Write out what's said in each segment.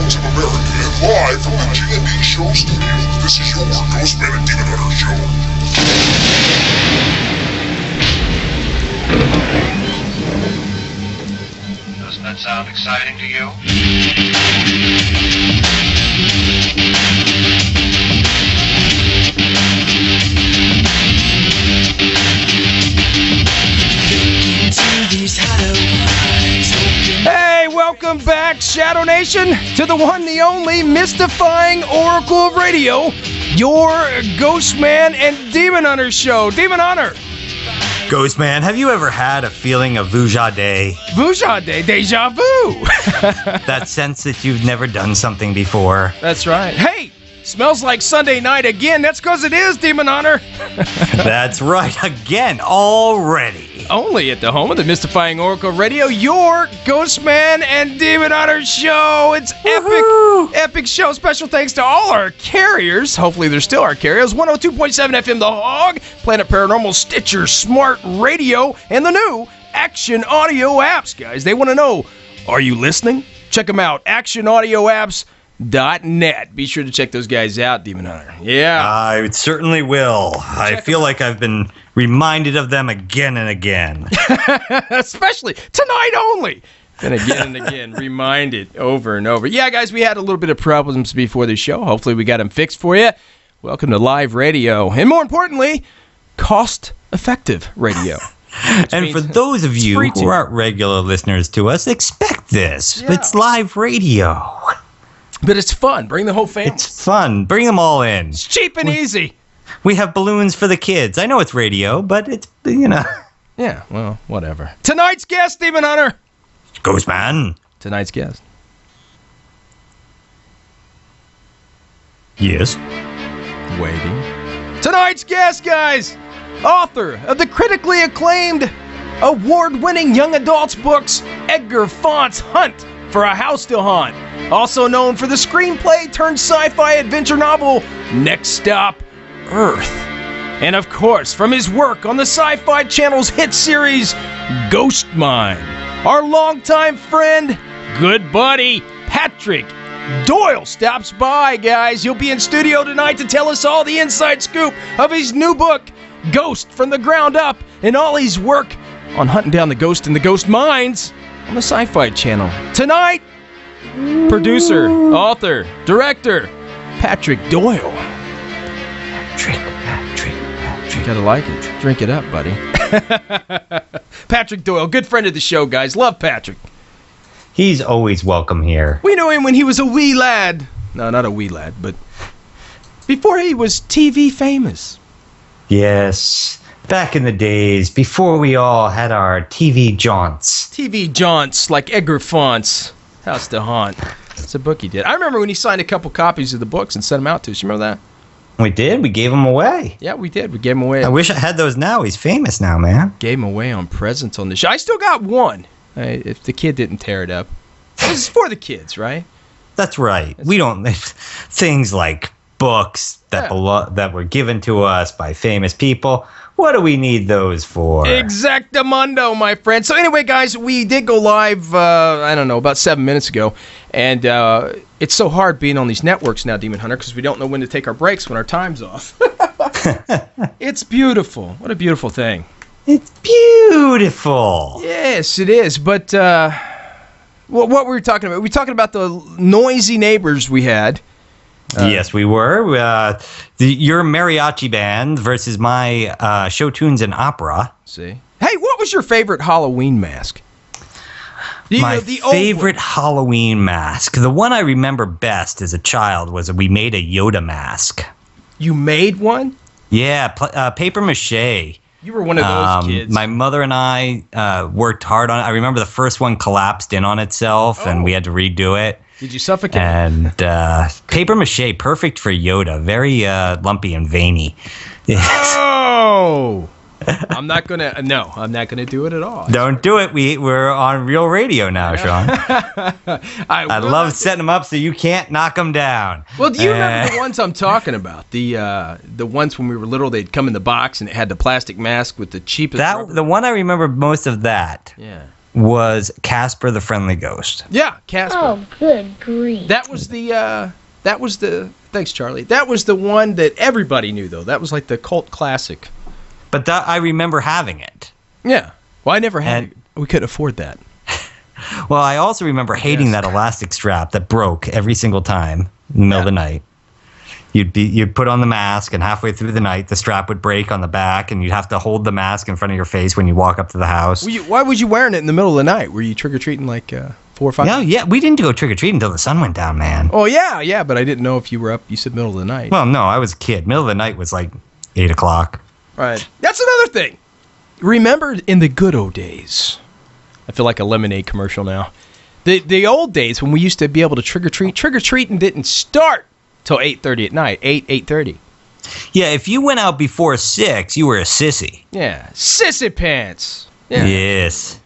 States of America and live from the G&D Show studios, this is your GhostMan&Demon Hunter Show. Doesn't that sound exciting to you? Hey, welcome back, Shadow Nation, to the one, the only, mystifying oracle of radio, your GhostMan&Demon Hunter show. Demon Hunter. Ghostman, have you ever had a feeling of vujade? Vujade, deja vu. That sense that you've never done something before. That's right. Hey, smells like Sunday night again. That's because it is, Demon Hunter. That's right, again, already. Only at the home of the mystifying oracle of radio, your GhostMan&Demon Hunter show. It's epic show. Special thanks to all our carriers. Hopefully they're still our carriers. 102.7 FM The Hog, Planet Paranormal, Stitcher, Smart Radio, and the new Action Audio apps, guys. They want to know, are you listening? Check them out, actionaudioapps.net. Be sure to check those guys out, Demon Hunter. Yeah. I certainly will. I feel like I've been reminded of them again and again. Especially tonight only. And again, reminded over and over. Yeah, guys, we had a little bit of problems before the show. Hopefully we got them fixed for you. Welcome to live radio. And more importantly, cost-effective radio. And for those of you who aren't regular listeners to us, expect this. Yeah. It's live radio. But it's fun. Bring the whole family. It's fun. Bring them all in. It's cheap and easy. We have balloons for the kids. I know it's radio, but it's, Yeah, well, whatever. Tonight's guest, Demon Hunter. Ghostman. Tonight's guest. Yes. Waiting. Tonight's guest, guys. Author of the critically acclaimed, award-winning young adults books, Edgar Font's Hunt for a House to Haunt. Also known for the screenplay turned sci-fi adventure novel, Next Stop, Earth. And of course, from his work on the Sci-Fi Channel's hit series, Ghost Mine, our longtime friend, good buddy, Patrick Doyle stops by, guys. He'll be in studio tonight to tell us all the inside scoop of his new book, Ghost from the Ground Up, and all his work on hunting down the ghost in the ghost mines on the Sci-Fi Channel. Tonight, producer, author, director, Patrick Doyle. Patrick. You gotta like it. Drink it up, buddy. Patrick Doyle, good friend of the show, guys. Love Patrick. He's always welcome here. We knew him when he was a wee lad. No, not a wee lad, but before he was TV famous. Yes. Back in the days, before we all had our TV jaunts. TV jaunts, like Edgar Font's House to Haunt. That's a book he did. I remember when he signed a couple copies of the books and sent them out to us. You remember that? We did. We gave them away. Yeah, we did. We gave them away. I wish I had those now. He's famous now, man. Gave them away on presents on the show. I still got one. If the kid didn't tear it up. This is for the kids, right? That's right. We don't... Things like books that were given to us by famous people. What do we need those for? Exactamundo, my friend. So anyway, guys, we did go live, about 7 minutes ago. And it's so hard being on these networks now, Demon Hunter, because we don't know when to take our breaks when our time's off. It's beautiful. What a beautiful thing. It's beautiful. Yes, it is. But what were we talking about? We were talking about the noisy neighbors we had. Yes, we were. Your mariachi band versus my show tunes and opera. See? Hey, what was your favorite Halloween mask? My favorite Halloween mask. The one I remember best as a child was we made a Yoda mask. You made one? Yeah, paper mache. You were one of those kids. My mother and I worked hard on it. I remember the first one collapsed in on itself, and we had to redo it. Did you suffocate? And paper mache, perfect for Yoda. Very lumpy and veiny. Oh! I'm not gonna do it at all. Don't do it. We're on real radio now, Sean. I love setting them up so you can't knock them down. Well, do you remember the ones I'm talking about? The ones when we were little, they'd come in the box and it had the plastic mask with the cheapest. The one I remember most of that. Yeah. was Casper the Friendly Ghost. Yeah, Casper. Oh, good grief. That was the thanks, Charlie. That was the one that everybody knew, though. That was like the cult classic. But I remember having it. Yeah. Well, I never had it. We couldn't afford that. Well, I also remember hating that elastic strap that broke every single time in the middle of the night. You'd put on the mask, and halfway through the night, the strap would break on the back, and you'd have to hold the mask in front of your face when you walk up to the house. Why was you wearing it in the middle of the night? Were you trick-or-treating like 4 or 5? Yeah, we didn't go trick-or-treating until the sun went down, man. Oh, yeah, but I didn't know if you were up. You said middle of the night. Well, no, I was a kid. Middle of the night was like 8 o'clock. Right. That's another thing. Remember in the good old days. I feel like a lemonade commercial now. The old days when we used to be able to trick-or-treat. Trick-or-treating didn't start till 8:30 at night. 8:30. Yeah, if you went out before 6, you were a sissy. Yeah, sissy pants. Yeah. Yes.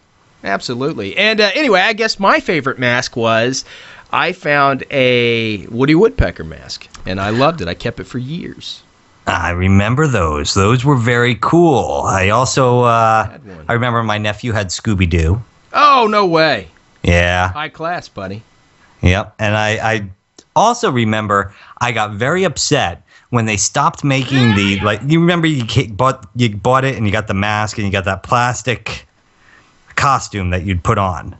Absolutely. And anyway, I guess my favorite mask was I found a Woody Woodpecker mask, and I loved it. I kept it for years. I remember those. Those were very cool. I also, I remember my nephew had Scooby-Doo. Oh, no way. Yeah. High class, buddy. Yep. And I also remember I got very upset when they stopped making the, like, you remember you bought it and you got the mask and you got that plastic costume that you'd put on.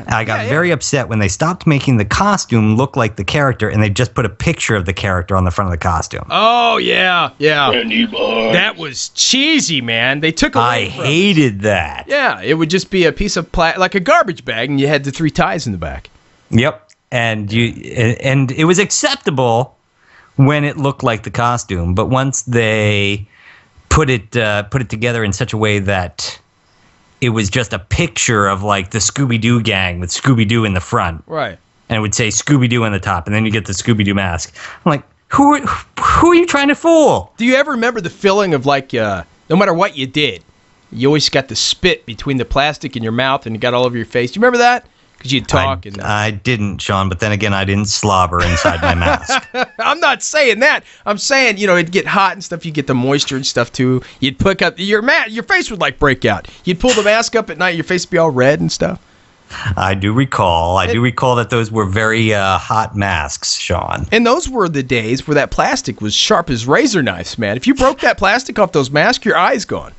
I got very upset when they stopped making the costume look like the character and they just put a picture of the character on the front of the costume. Oh, yeah. That was cheesy, man. They took away I hated that. Yeah, it would just be a piece of like a garbage bag, and you had the 3 ties in the back. Yep. And it was acceptable when it looked like the costume, but once they put it together in such a way that it was just a picture of like the Scooby-Doo gang with Scooby-Doo in the front. Right. And it would say Scooby-Doo on the top, and then you get the Scooby-Doo mask. I'm like, who are you trying to fool? Do you ever remember the feeling of like, no matter what you did, you always got the spit between the plastic in your mouth and it got all over your face? Do you remember that? Because you'd talk. I didn't, Sean, but then again, I didn't slobber inside my mask. I'm not saying that. I'm saying, it'd get hot and stuff. You get the moisture and stuff, too. You'd pick up your face would, like, break out. You'd pull the mask up at night, your face would be all red and stuff. I do recall. That those were very hot masks, Sean. And those were the days where that plastic was sharp as razor knives, man. If you broke that plastic off those masks, your eye's gone.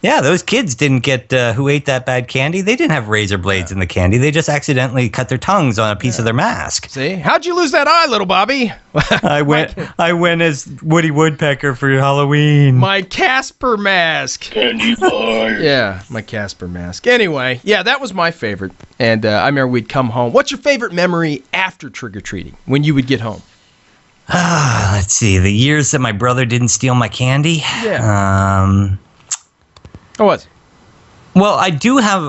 Yeah, those kids didn't get who ate that bad candy. They didn't have razor blades in the candy. They just accidentally cut their tongues on a piece of their mask. See? How'd you lose that eye, little Bobby? I went as Woody Woodpecker for Halloween. My Casper mask. Candy bar. Yeah, my Casper mask. Anyway, yeah, that was my favorite. And I remember we'd come home. What's your favorite memory after trick-or-treating, when you would get home? Let's see. The years that my brother didn't steal my candy. Yeah. What? Well, I do have,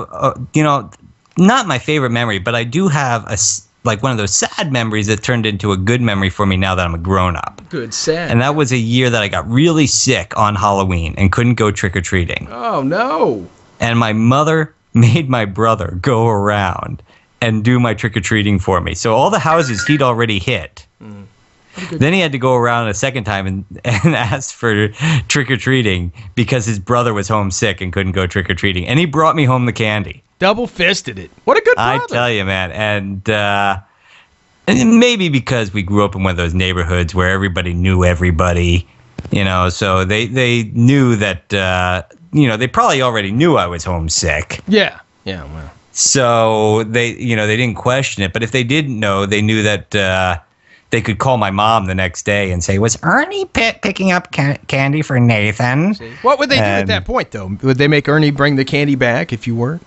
not my favorite memory, but I do have one of those sad memories that turned into a good memory for me now that I'm a grown-up. Good, sad. And that was a year that I got really sick on Halloween and couldn't go trick-or-treating. Oh, no. And my mother made my brother go around and do my trick-or-treating for me. So all the houses he'd already hit. Then he had to go around a second time and ask for trick-or-treating because his brother was homesick and couldn't go trick-or-treating. And he brought me home the candy. Double-fisted it. What a good brother. I tell you, man. And maybe because we grew up in one of those neighborhoods where everybody knew everybody, so they knew that, they probably already knew I was homesick. Yeah. Yeah, well. So they didn't question it. But if they didn't know, they knew that they could call my mom the next day and say, was Ernie picking up candy for Nathan? What would they do at that point, though? Would they make Ernie bring the candy back if you weren't?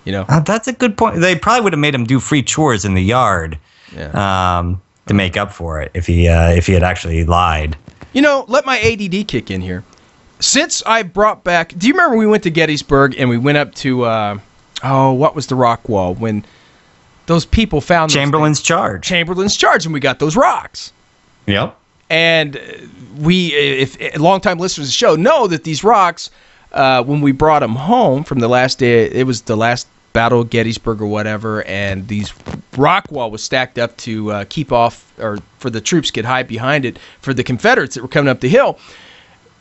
That's a good point. They probably would have made him do free chores in the yard to make up for it if he had actually lied. Let my ADD kick in here. Since I brought back... Do you remember we went to Gettysburg and we went up to... what was the rock wall? When... Those people found Chamberlain's Charge, and we got those rocks. Yep. And if longtime listeners of the show know that these rocks, when we brought them home from the last day, it was the last Battle of Gettysburg or whatever, and these rock wall was stacked up to keep off, or for the troops get hide behind it for the Confederates that were coming up the hill.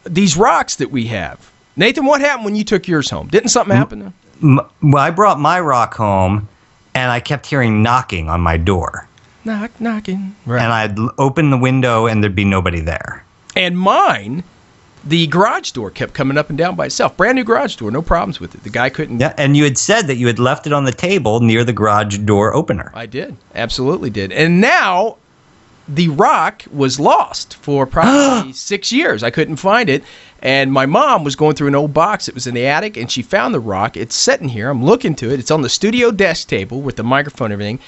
These rocks that we have, Nathan, what happened when you took yours home? Didn't something happen? I brought my rock home, and I kept hearing knocking on my door. Knocking. Right. And I'd open the window, and there'd be nobody there. And mine, the garage door kept coming up and down by itself. Brand new garage door, no problems with it. The guy couldn't. Yeah, and you had said that you had left it on the table near the garage door opener. I did. Absolutely did. And now the rock was lost for probably 6 years. I couldn't find it. And my mom was going through an old box that was in the attic, and she found the rock. It's sitting here. I'm looking to it. It's on the studio desk table with the microphone and everything.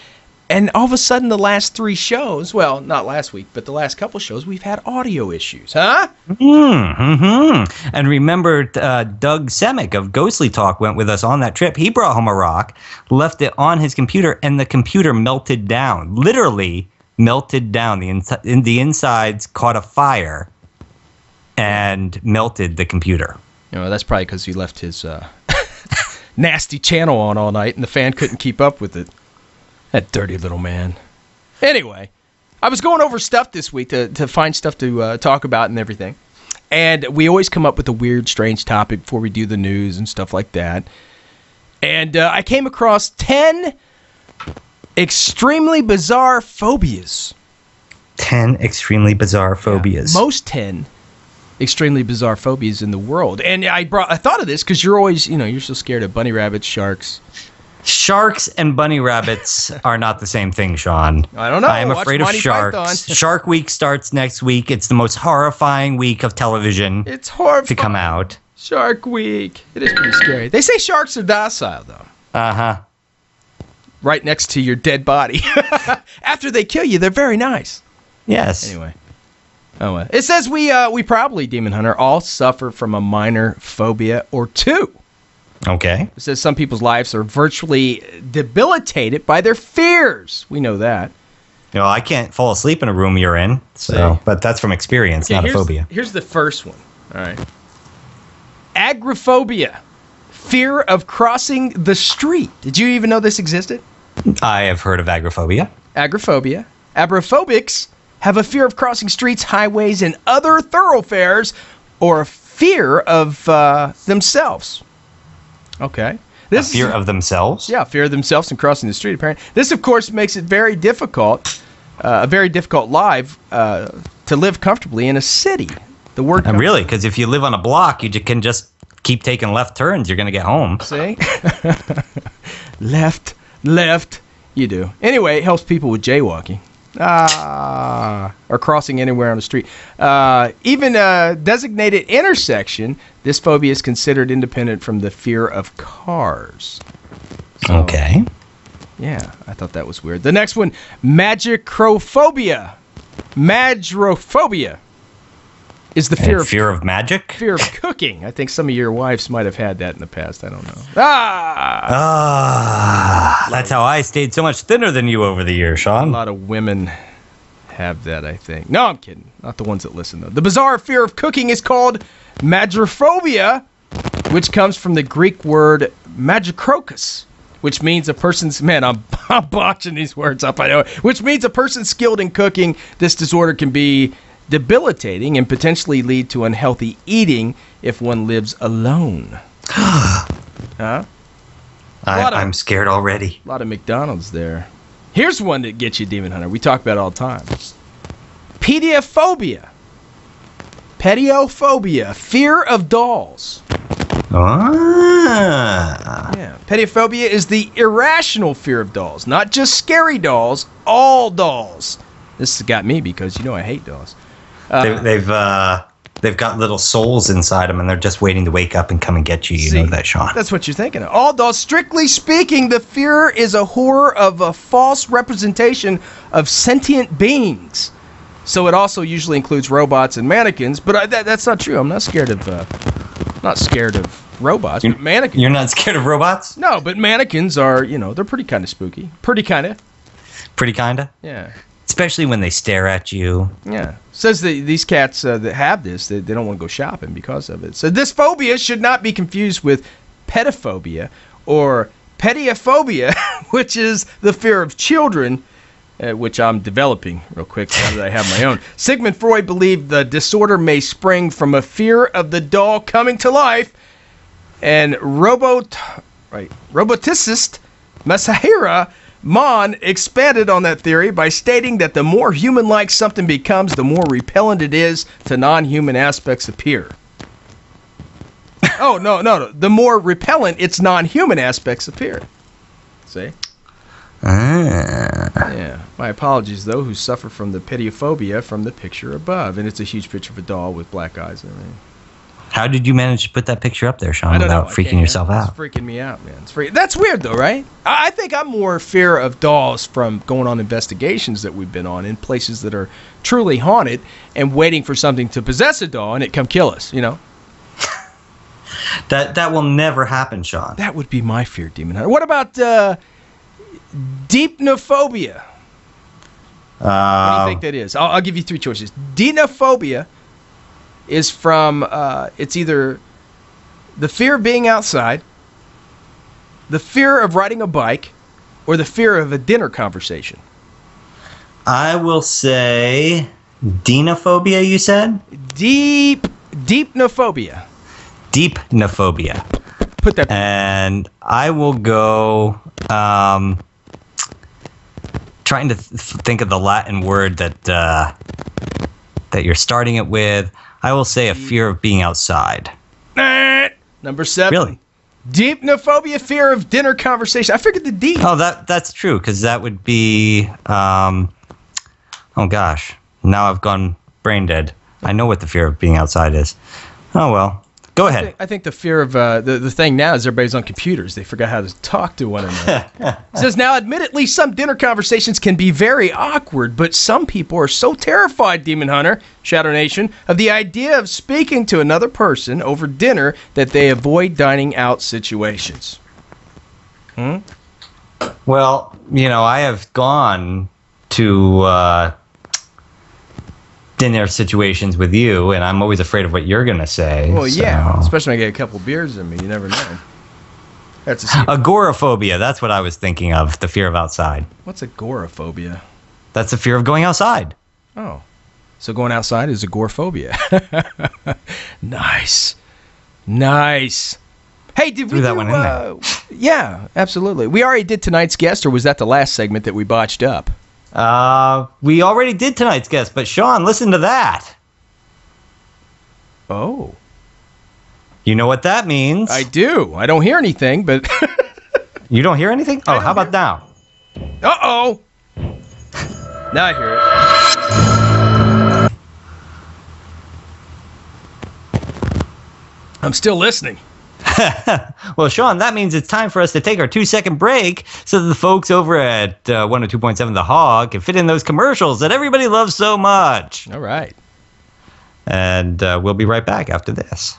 And all of a sudden, the last 3 shows, well, not last week, but the last couple shows, we've had audio issues, huh? Mm-hmm. And remember, Doug Semick of Ghostly Talk went with us on that trip. He brought home a rock, left it on his computer, and the computer melted down. Literally melted down. The insides caught a fire and melted the computer. You know, that's probably because he left his nasty channel on all night, and the fan couldn't keep up with it. That dirty little man. Anyway, I was going over stuff this week to find stuff to talk about and everything. And we always come up with a weird, strange topic before we do the news and stuff like that. And I came across 10 extremely bizarre phobias. 10 extremely bizarre phobias. Yeah, most 10 extremely bizarre phobias in the world. And I thought of this because you're always, you're so scared of bunny rabbits, sharks. Sharks and bunny rabbits are not the same thing, Sean. I don't know. I am afraid of sharks. Shark Week starts next week. It's the most horrifying week of television. It's horrifying to come out. Shark Week. It is pretty scary. They say sharks are docile, though. Uh-huh. Right next to your dead body. After they kill you, they're very nice. Yes. Anyway. Oh, well. It says we probably, Demon Hunter, all suffer from a minor phobia or two. Okay. It says some people's lives are virtually debilitated by their fears. We know that. I can't fall asleep in a room you're in, but that's from experience, not a phobia. Here's the first one. All right. Agoraphobia. Fear of crossing the street. Did you even know this existed? I have heard of agoraphobia. Agoraphobia. Agoraphobics have a fear of crossing streets, highways, and other thoroughfares, or a fear of themselves. Okay. This fear of themselves? Yeah, fear of themselves and crossing the street, apparently. This, of course, makes it very difficult, a very difficult life to live comfortably in a city. The word really, because if you live on a block, you can just keep taking left turns. You're going to get home. See? Left, you do. Anyway, it helps people with jaywalking. Or crossing anywhere on the street. Even a designated intersection, this phobia is considered independent from the fear of cars. So, okay. Yeah, I thought that was weird. The next one, magicrophobia. Magrophobia is the fear of magic? Fear of cooking. I think some of your wives might have had that in the past. I don't know. That's how I stayed so much thinner than you over the years, Sean. A lot of women have that, I think. No, I'm kidding. Not the ones that listen, though. The bizarre fear of cooking is called magrophobia, which comes from the Greek word magikrokus, which means a person's... Man, I'm botching these words up, I know. Which means a person skilled in cooking. This disorder can be debilitating and potentially lead to unhealthy eating if one lives alone. Huh? I'm scared already. A lot of McDonald's there. Here's one that gets you, Demon Hunter. We talk about it all the time. Pediophobia. Pediophobia. Fear of dolls. Yeah. Pediophobia is the irrational fear of dolls. Not just scary dolls, all dolls. This has got me because, I hate dolls. They've got little souls inside them, and they're just waiting to wake up and come and get you. You know that, Sean. That's what you're thinking of. All dolls, strictly speaking, the fear is a horror of a false representation of sentient beings. So it also usually includes robots and mannequins, but that's not true. I'm not scared of robots, but mannequins. You're not scared of robots? No, but mannequins are, they're pretty kind of spooky. Pretty kind of? Yeah. Especially when they stare at you. Yeah. Says these cats that have this, they don't want to go shopping because of it. So this phobia should not be confused with pedophobia or pediophobia, which is the fear of children, which I'm developing real quick now that I have my own. Sigmund Freud believed the disorder may spring from a fear of the doll coming to life, and Right. Roboticist Masahiro Mon expanded on that theory by stating that the more human-like something becomes, the more repellent it is to non-human aspects appear. Oh, no. The more repellent its non-human aspects appear. See? Yeah. My apologies, though, who suffer from the pediophobia from the picture above. And it's a huge picture of a doll with black eyes and everything. How did you manage to put that picture up there, Sean, without freaking yourself out? It's freaking me out, man. That's weird, though, right? I think I'm more fear of dolls from going on investigations that we've been on in places that are truly haunted and waiting for something to possess a doll and it come kill us, you know? That will never happen, Sean. That would be my fear, Demon Hunter. What about deepnophobia? What do you think that is? I'll give you three choices. Deepnophobia is from, it's either the fear of being outside, the fear of riding a bike, or the fear of a dinner conversation. I will say dinophobia, you said? Deepnophobia. Deepnophobia. Put that. And I will go, trying to think of the Latin word that you're starting it with. I will say a fear of being outside. Number 7. Really? Deepnophobia, fear of dinner conversation. I figured the D. Oh, that's true, because that would be, oh gosh, now I've gone brain dead. I know what the fear of being outside is. Oh, well. Go ahead. I think the fear of the thing now is everybody's on computers. They forgot how to talk to one another. It says, now, admittedly, some dinner conversations can be very awkward, but some people are so terrified, Demon Hunter, Shadow Nation, of the idea of speaking to another person over dinner that they avoid dining out situations. Well, I have gone to dinner situations with you, and I'm always afraid of what you're going to say. Well, yeah, especially when I get a couple beers in me. You never know. That's agoraphobia. That's what I was thinking of, the fear of outside. What's agoraphobia? That's the fear of going outside. Oh. So going outside is agoraphobia. Nice. Hey, did we do that one in there? Yeah, absolutely. We already did tonight's guest, or was that the last segment that we botched up? We already did tonight's guest, but Sean, listen to that. Oh. You know what that means? I do. I don't hear anything, but... You don't hear anything? Oh, how about now? Uh-oh. Now I hear it. I'm still listening. Well, Sean, that means it's time for us to take our 2-second break so that the folks over at 102.7 The Hog can fit in those commercials that everybody loves so much. All right. And we'll be right back after this.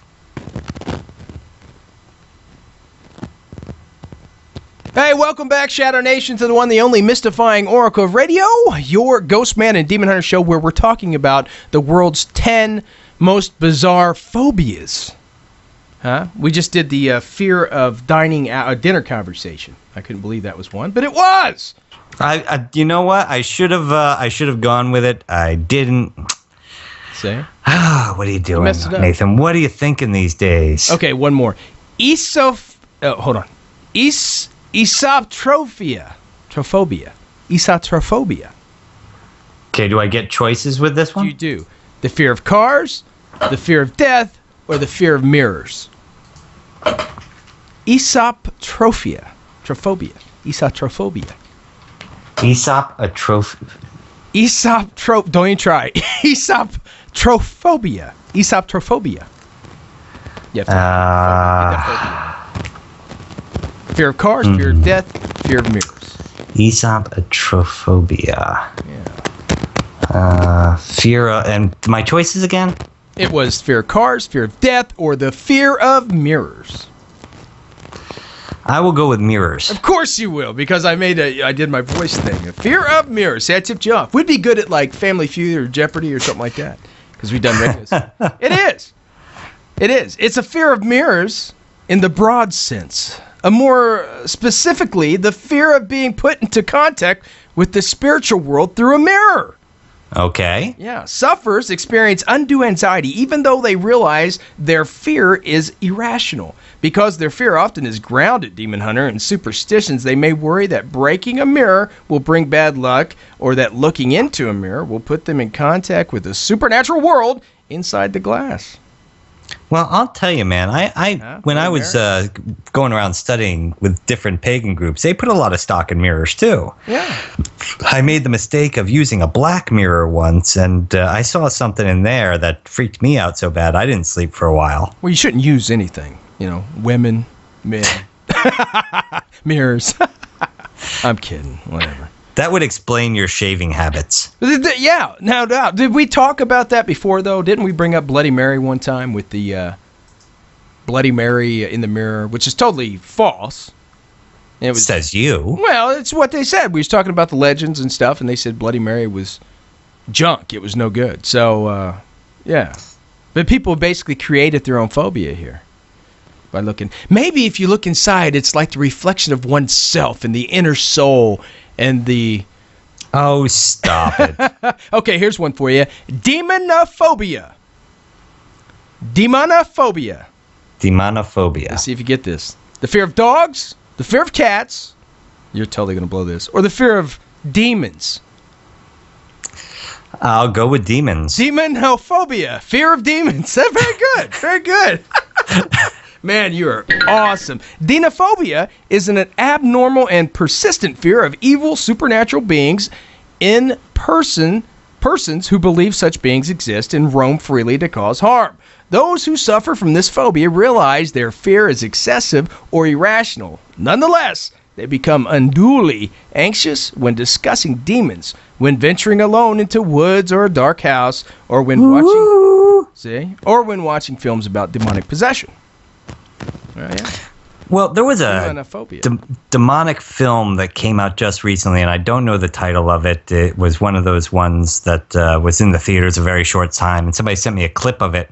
Hey, welcome back, Shadow Nation, to the one, the only mystifying Oracle of Radio, your Ghostman and Demon Hunter show, where we're talking about the world's 10 most bizarre phobias. Huh? We just did the fear of dining out, a dinner conversation. I couldn't believe that was one, but it was. I you know what? I should have gone with it. I didn't. Say. What are you doing, Nathan? What are you thinking these days? Okay, one more. Hold on. Esoptrophia. Esoptrophobia. Okay, do I get choices with this one? You do. The fear of cars, the fear of death, or the fear of mirrors. Esoptrophia. Esoptrophobia. Don't even try. Esoptrophobia. Yeah. Fear of cars, fear of death, fear of mirrors. Esoptrophobia. Yeah. Fear of, and my choices again? It was fear of cars, fear of death, or the fear of mirrors. I will go with mirrors. Of course you will, because I did my voice thing. A fear of mirrors. See, I tipped you off. We'd be good at like Family Feud or Jeopardy or something like that, because we've done radios. It is. It's a fear of mirrors in the broad sense. More specifically, the fear of being put into contact with the spiritual world through a mirror. Okay. Yeah, sufferers experience undue anxiety even though they realize their fear is irrational. Because their fear often is grounded, Demon Hunter, in superstitions, they may worry that breaking a mirror will bring bad luck or that looking into a mirror will put them in contact with the supernatural world inside the glass. Well, I'll tell you, man, when I was going around studying with different pagan groups, they put a lot of stock in mirrors, too. Yeah. I made the mistake of using a black mirror once, and I saw something in there that freaked me out so bad I didn't sleep for a while. Well, you shouldn't use anything. You know, women, men, mirrors. I'm kidding. Whatever. That would explain your shaving habits. Yeah, no doubt. Did we talk about that before, though? Didn't we bring up Bloody Mary one time with the Bloody Mary in the mirror, which is totally false? It says you. Well, it's what they said. We was talking about the legends and stuff, and they said Bloody Mary was junk. It was no good. So, yeah. But people basically created their own phobia here. By looking. Maybe if you look inside, it's like the reflection of oneself and the inner soul and the... Oh, stop it. Okay, here's one for you. Demonophobia. Demonophobia. Demonophobia. Let's see if you get this. The fear of dogs, the fear of cats. You're totally going to blow this. Or the fear of demons. I'll go with demons. Demonophobia. Fear of demons. That's very good. Very good. Man, you are awesome. Demonophobia is an abnormal and persistent fear of evil supernatural beings in persons who believe such beings exist and roam freely to cause harm. Those who suffer from this phobia realize their fear is excessive or irrational. Nonetheless, they become unduly anxious when discussing demons, when venturing alone into woods or a dark house, or when watching films about demonic possession. Yeah. Well, there was a demonic film that came out just recently, and I don't know the title of it. It was one of those ones that was in the theaters a very short time, and somebody sent me a clip of it.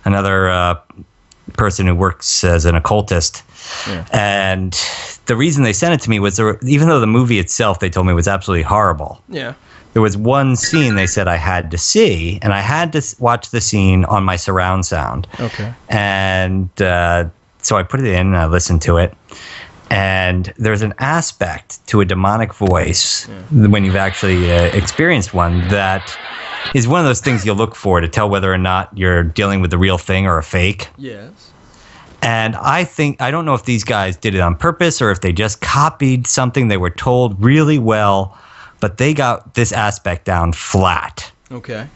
Another person who works as an occultist. Yeah. And the reason they sent it to me was, even though the movie itself, they told me, was absolutely horrible. Yeah. There was one scene they said I had to see, and I had to watch the scene on my surround sound. Okay. And so I put it in and I listened to it. And there's an aspect to a demonic voice when you've actually experienced one that is one of those things you'll look for to tell whether or not you're dealing with the real thing or a fake. Yes. And I don't know if these guys did it on purpose or if they just copied something they were told really well, but they got this aspect down flat. Okay.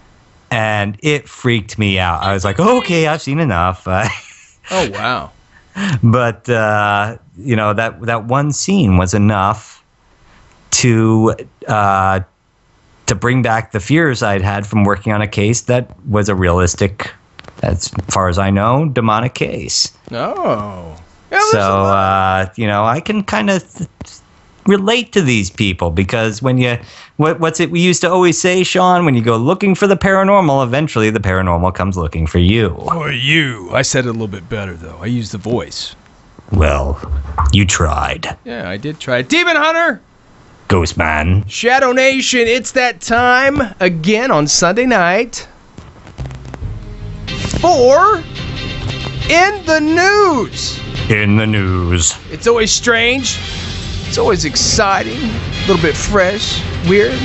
And it freaked me out. I was like, okay, I've seen enough. Oh, wow. But, that one scene was enough to bring back the fears I'd had from working on a case that was a realistic, as far as I know, demonic case. Oh. Yeah, so, I can kind of relate to these people because when what's it we used to always say, Sean? When you go looking for the paranormal, eventually the paranormal comes looking for you. Or you. I said it a little bit better, though. I used the voice. Well, you tried. Yeah, I did try. Demon Hunter! GhostMan. Shadow Nation, it's that time again on Sunday night for In the News. In the news. It's always strange. It's always exciting. A little bit fresh, weird,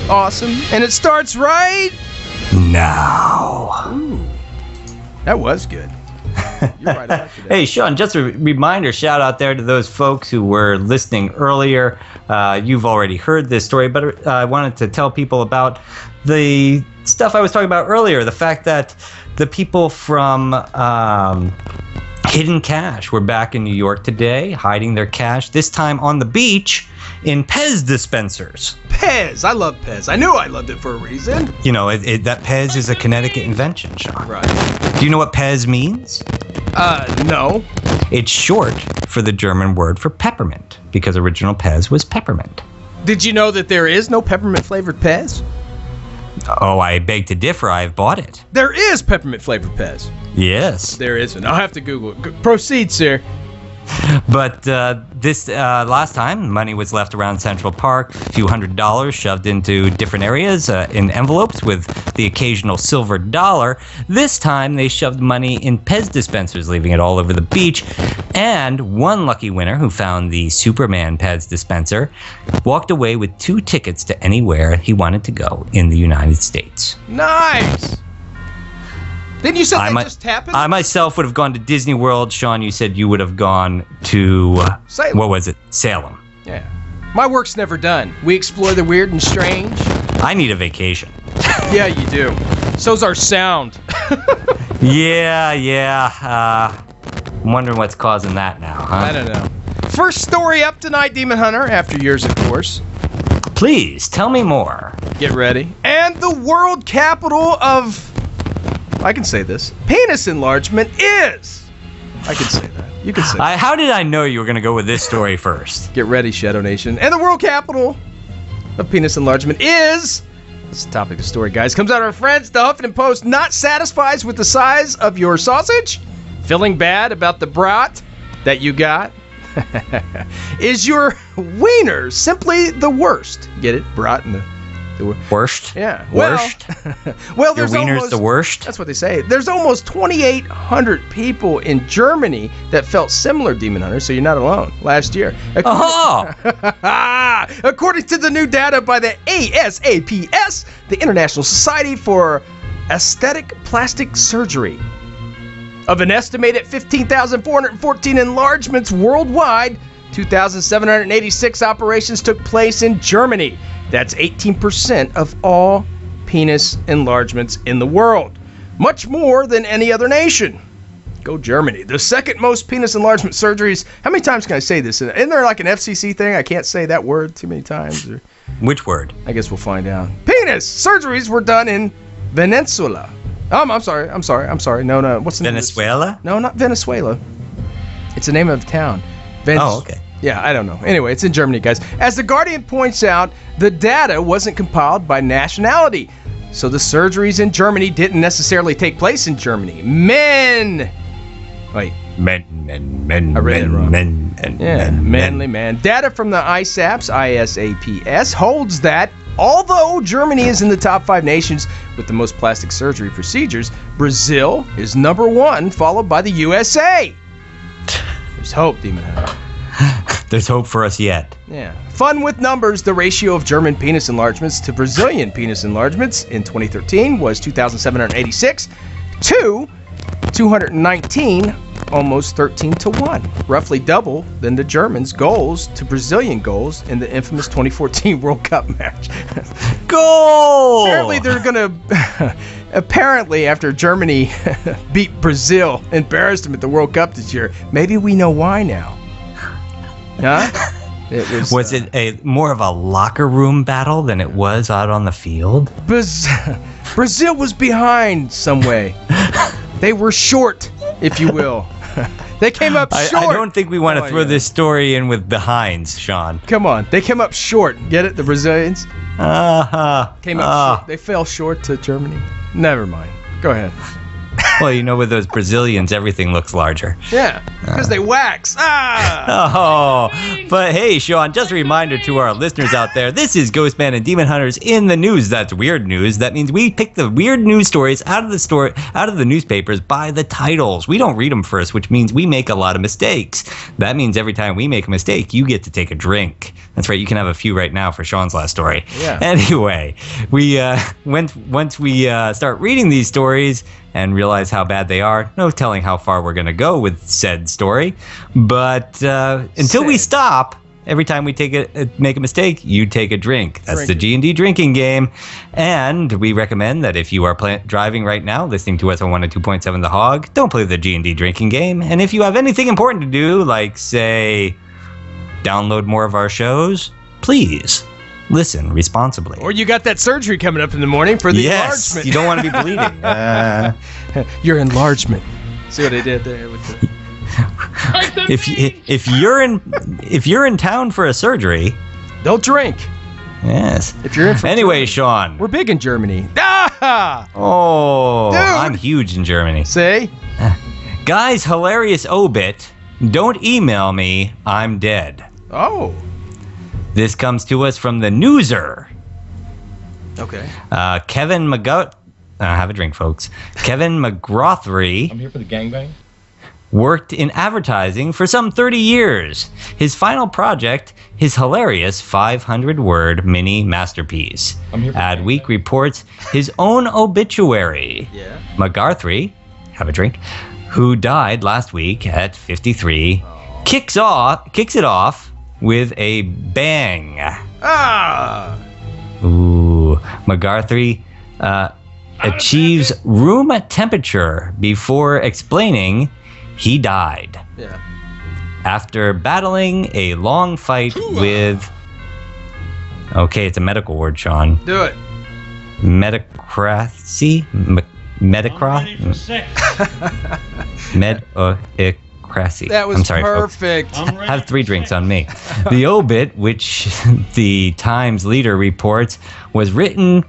awesome. And it starts right now. Ooh, that was good. You're right. I like Hey, Sean, just a reminder, shout out there to those folks who were listening earlier. You've already heard this story, but I wanted to tell people about the stuff I was talking about earlier. The fact that the people from Hidden Cash were back in New York today, hiding their cash, this time on the beach in Pez dispensers. Pez. I love Pez. I knew I loved it for a reason. You know, that Pez is a Connecticut invention, Sean. Right. Do you know what Pez means? No. It's short for the German word for peppermint, because original Pez was peppermint. Did you know that there is no peppermint-flavored Pez? Oh, I beg to differ. I've bought it. There is peppermint-flavored Pez. Yes. There isn't. I'll have to Google it. Proceed, sir. But this last time, money was left around Central Park, a few $100s shoved into different areas in envelopes with the occasional silver dollar. This time, they shoved money in Pez dispensers, leaving it all over the beach. And one lucky winner who found the Superman Pez dispenser walked away with 2 tickets to anywhere he wanted to go in the United States. Nice! Didn't you say that just happened? I myself would have gone to Disney World. Sean, you said you would have gone to, Salem. What was it? Salem. Yeah. My work's never done. We explore the weird and strange. I need a vacation. Yeah, you do. So's our sound. Yeah. I'm wondering what's causing that now, huh? I don't know. First story up tonight, Demon Hunter, after years, of course. Please, tell me more. Get ready. And the world capital of... I can say this. Penis enlargement is... I can say that. You can say that. How did I know you were going to go with this story first? Get ready, Shadow Nation. And the world capital of penis enlargement is... That's the topic of the story, guys. Comes out of our friends, the Huffington Post. Not satisfied with the size of your sausage? Feeling bad about the brat that you got? Is your wiener simply the worst? Get it? Brat and the worst? Yeah. Worst? Well, there's your wiener's almost, the worst? That's what they say. There's almost 2,800 people in Germany that felt similar, Demon Hunter, so you're not alone, last year. According to the new data by the ASAPS, the International Society for Aesthetic Plastic Surgery. Of an estimated 15,414 enlargements worldwide, 2,786 operations took place in Germany. That's 18% of all penis enlargements in the world. Much more than any other nation. Go Germany. The second most penis enlargement surgeries. How many times can I say this? Isn't there like an FCC thing? I can't say that word too many times. Which word? I guess we'll find out. Penis surgeries were done in Venezuela. I'm sorry. No. What's the name? Venezuela? No, not Venezuela. It's the name of a town. Okay. Yeah, I don't know. Anyway, it's in Germany, guys. As The Guardian points out, the data wasn't compiled by nationality. So the surgeries in Germany didn't necessarily take place in Germany. Men. I read it wrong. Manly man. Data from the ISAPS holds that although Germany is in the top 5 nations with the most plastic surgery procedures, Brazil is number 1, followed by the USA. There's hope, Demon Hunter. There's hope for us yet. Yeah. Fun with numbers, the ratio of German penis enlargements to Brazilian penis enlargements in 2013 was 2,786 to 219, almost 13-1. Roughly double than the Germans' goals to Brazilian goals in the infamous 2014 World Cup match. Goal! Apparently they're going to... Apparently, after Germany beat Brazil, embarrassed them at the World Cup this year, maybe we know why now. Huh? Was it a more of a locker room battle than it was out on the field? Brazil was behind some way. They were short, if you will. They came up short. I don't think we want to throw this story in with behinds, Sean. Come on. They came up short. Get it? The Brazilians? Came up short. They fell short to Germany. Never mind. Go ahead. Well, you know, with those Brazilians, everything looks larger. Yeah, because they wax. Oh, but hey, Sean, just a reminder to our listeners out there, this is Ghostman and Demon Hunters in the news. That's weird news. That means we pick the weird news stories out of the newspapers by the titles. We don't read them first, which means we make a lot of mistakes. That means every time we make a mistake, you get to take a drink. That's right. You can have a few right now for Sean's last story. Yeah. Anyway, we once we start reading these stories and realize how bad they are, no telling how far we're going to go with said story. But until we stop, every time we make a mistake, you take a drink. That's the G&D drinking game. And we recommend that if you are driving right now, listening to us on 102.7 The Hog, don't play the G&D drinking game. And if you have anything important to do, like, say, download more of our shows, please listen responsibly. Or you got that surgery coming up in the morning for the enlargement. You don't want to be bleeding. Your enlargement. See what I did there with the... if you're in town for a surgery, don't drink. Yes. If you're in for Germany, Sean. We're big in Germany. Oh, dude. I'm huge in Germany. See? Guy's hilarious obit Don't email me, I'm dead. Oh. This comes to us from the Newser. Okay. Kevin have a drink, folks. Kevin McGrothry. I'm here for the gangbang. Worked in advertising for some 30 years. His final project, his hilarious 500-word mini masterpiece. Adweek reports his own obituary. Yeah. McGarthrey, have a drink, who died last week at 53, kicks it off with a bang. Ah. Ooh, McGarthrey achieves room temperature before explaining he died. Yeah. After battling a long fight with... Okay, it's a medical word, Sean. Do it. Metacracy? Medocracy. That was I'm sorry, perfect. Folks. Have 3 drinks on me. The obit, which the Times leader reports, was written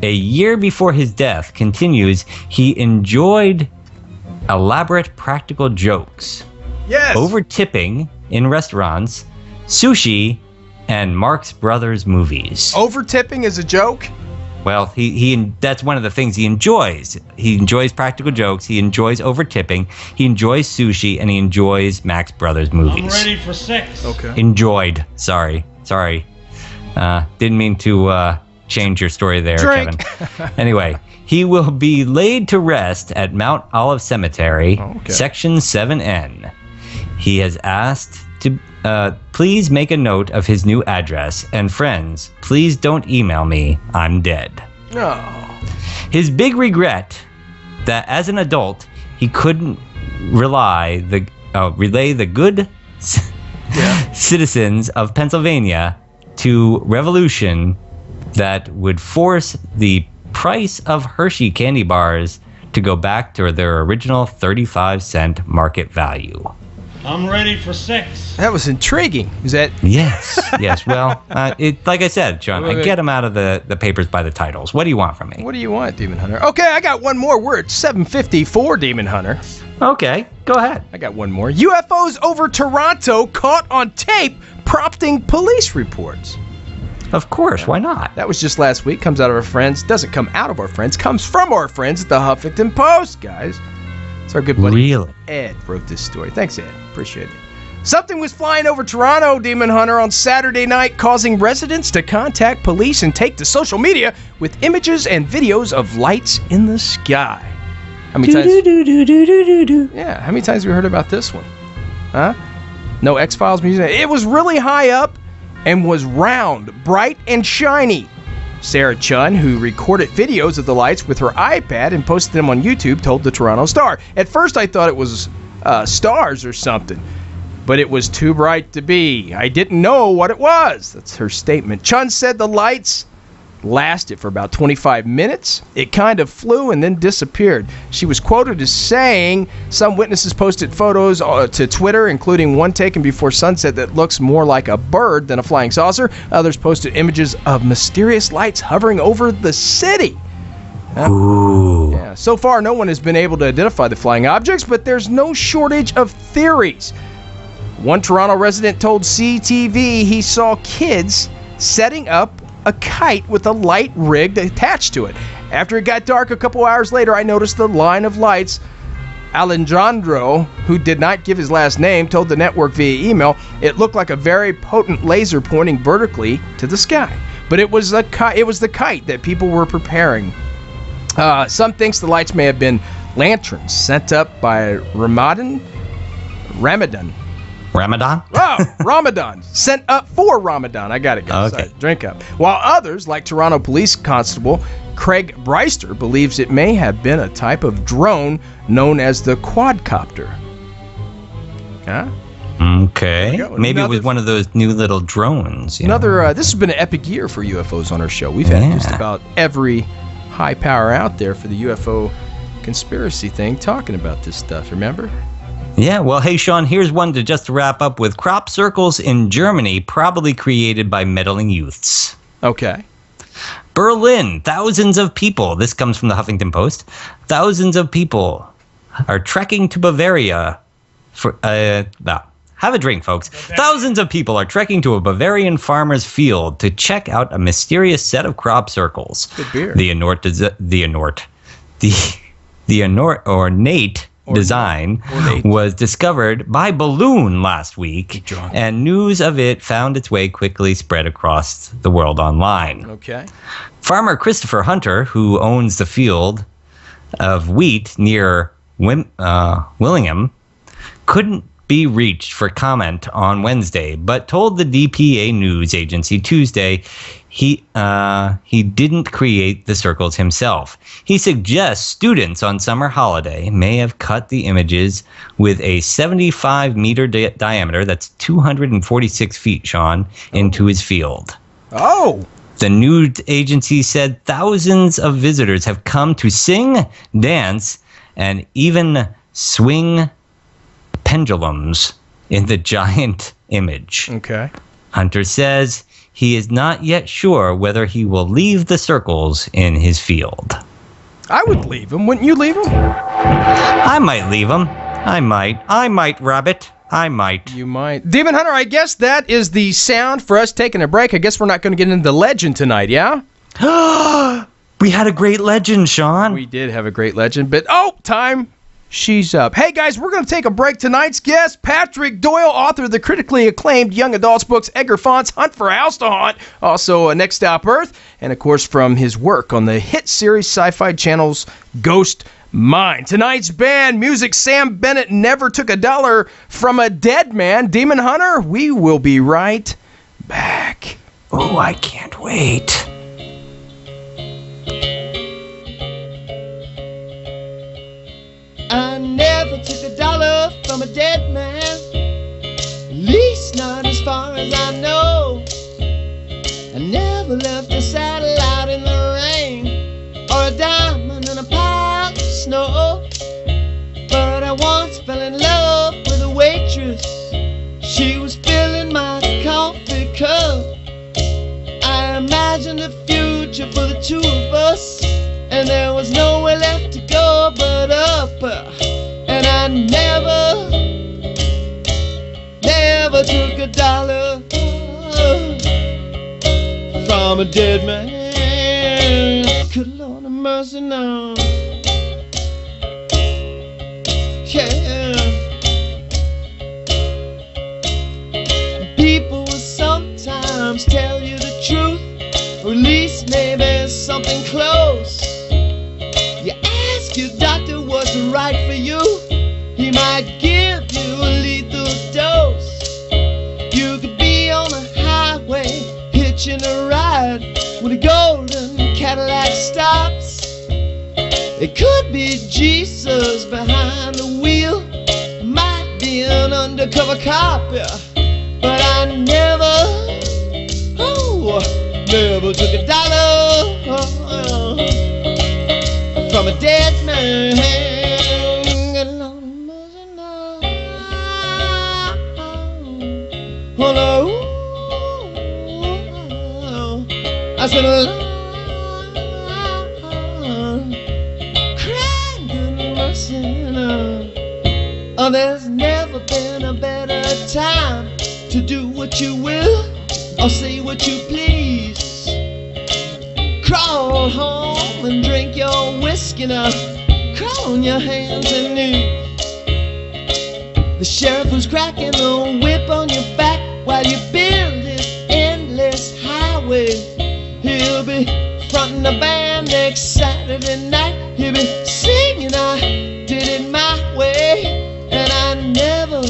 a year before his death, continues, he enjoyed elaborate practical jokes. Yes. Over tipping in restaurants, sushi, and Marx Brothers movies. Over tipping is a joke? Well, he that's one of the things he enjoys. He enjoys practical jokes. He enjoys over tipping. He enjoys sushi, and he enjoys Max Brothers movies. I'm ready for sex. Okay. Enjoyed. Sorry. Didn't mean to change your story there, Drink. Kevin. Anyway, he will be laid to rest at Mount Olive Cemetery, Section 7N. He has asked to please make a note of his new address, and friends, please don't email me. I'm dead. No. His big regret that as an adult he couldn't relay the good citizens of Pennsylvania to revolution that would force the price of Hershey candy bars to go back to their original 35-cent market value. I'm ready for sex. That was intriguing. Is that... Yes. Well, like I said, John, I get them out of the papers by the titles. What do you want from me? What do you want, Demon Hunter? Okay, I got one more word. 754, Demon Hunter. Okay, go ahead. I got one more. UFOs over Toronto caught on tape prompting police reports. Of course, why not? That was just last week. Comes out of our friends. Doesn't come out of our friends. Comes from our friends at the Huffington Post, guys. It's our good buddy Really? Ed wrote this story. Thanks, Ed. Appreciate it. Something was flying over Toronto, Demon Hunter, on Saturday night, causing residents to contact police and take to social media with images and videos of lights in the sky. How many times? Yeah, how many times have we heard about this one? Huh? No X-Files music. It was really high up and was round, bright, and shiny. Sarah Chun, who recorded videos of the lights with her iPad and posted them on YouTube, told the Toronto Star. At first, I thought it was stars or something, but it was too bright to be. I didn't know what it was. That's her statement. Chun said the lights lasted for about 25 minutes. It kind of flew and then disappeared. She was quoted as saying some witnesses posted photos to Twitter, including one taken before sunset that looks more like a bird than a flying saucer. Others posted images of mysterious lights hovering over the city. Ooh. Yeah. So far, no one has been able to identify the flying objects, but there's no shortage of theories. One Toronto resident told CTV he saw kids setting up a kite with a light rigged attached to it. After it got dark a couple hours later, I noticed the line of lights. Alejandro, who did not give his last name, told the network via email it looked like a very potent laser pointing vertically to the sky. But it was the kite that people were preparing. Some thinks the lights may have been lanterns sent up by Ramadan. Oh, Ramadan. Sent up for Ramadan. I got it, guys. Okay. Sorry, drink up. While others, like Toronto Police Constable Craig Breister, believes it may have been a type of drone known as the quadcopter. Huh? Okay. Maybe it was one of those new little drones. This has been an epic year for UFOs on our show. We've had just about every high power out there for the UFO conspiracy thing talking about this stuff, remember? Yeah, well, hey, Sean, here's one to just wrap up with. Crop circles in Germany, probably created by meddling youths. Okay. Berlin, thousands of people, this comes from the Huffington Post, thousands of people are trekking to Bavaria Have a drink, folks. Thousands of people are trekking to a Bavarian farmer's field to check out a mysterious set of crop circles. Good beer. The ornate design was discovered by balloon last week, and news of it found its way quickly spread across the world online. Okay. Farmer Christopher Hunter, who owns the field of wheat near Willingham, couldn't be reached for comment on Wednesday, but told the DPA news agency Tuesday he didn't create the circles himself. He suggests students on summer holiday may have cut the images with a 75-meter diameter, that's 246 feet, Sean, into his field. Oh! The news agency said thousands of visitors have come to sing, dance, and even swing pendulums in the giant image. Okay. Hunter says he is not yet sure whether he will leave the circles in his field. I would leave him. Wouldn't you leave him? I might leave him. I might, Rabbit. I might. You might. Demon Hunter, I guess that is the sound for us taking a break. I guess we're not going to get into the legend tonight, yeah? We had a great legend, Sean. We did have a great legend, but time. She's up. Hey, guys, we're going to take a break. Tonight's guest, Patrick Doyle, author of the critically acclaimed young adults books Edgar Font's Hunt for a House to Haunt, also Next Stop Earth, and, of course, from his work on the hit series Sci-Fi Channel's GhostMan. Tonight's band, music, Sam Bennett Never Took a Dollar from a Dead Man. Demon Hunter, we will be right back. Oh, I can't wait. I never took a dollar from a dead man, at least not as far as I know. I never left a saddle out in the rain, or a diamond in a pile of snow. But I once fell in love with a waitress. She was filling my coffee cup. I imagined a future for the two of us, and there was nowhere left to go but up. And I never took a dollar from a dead man. Good Lord have mercy now. Yeah. People will sometimes tell you the truth, or at least maybe something close. You ask your doctor what's right for you, he might give you a lethal dose. You could be on a highway hitching a ride when a golden Cadillac stops. It could be Jesus behind the wheel, might be an undercover cop, but I never took a dollar from a dead man. Good Lord have mercy now. Oh no, I spent a long crying, good mercy now. Oh, there's never been a better time to do what you will or say what you please. Crawl home and drink your whiskey now. Crawl on your hands and knees. The sheriff who's cracking the whip on your back while you build this endless highway. He'll be fronting the band next Saturday night. He'll be singing I did it my way. And I never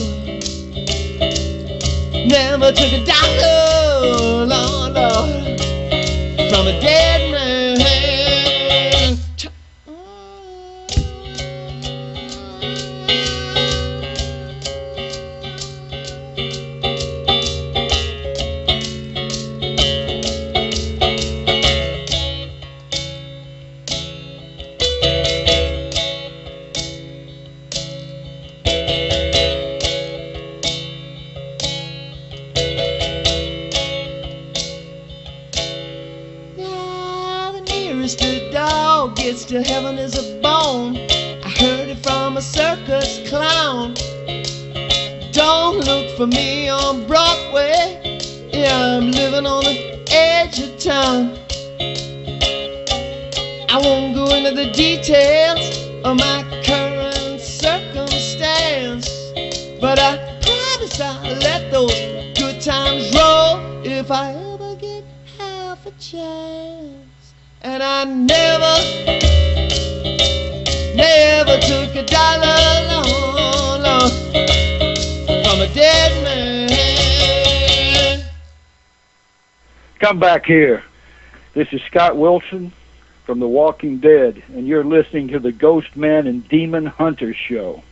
took a dollar, Lord, from a dead man. To heaven is a bone. I heard it from a circus clown. for me on Broadway. Yeah, I'm living on the edge of town. I won't go into the details of my current circumstance, but I promise I'll let those good times roll if I ever get half a chance. And I never took a dollar long from a dead man. Come back here. This is Scott Wilson from The Walking Dead, and you're listening to the Ghost Man and Demon Hunter Show.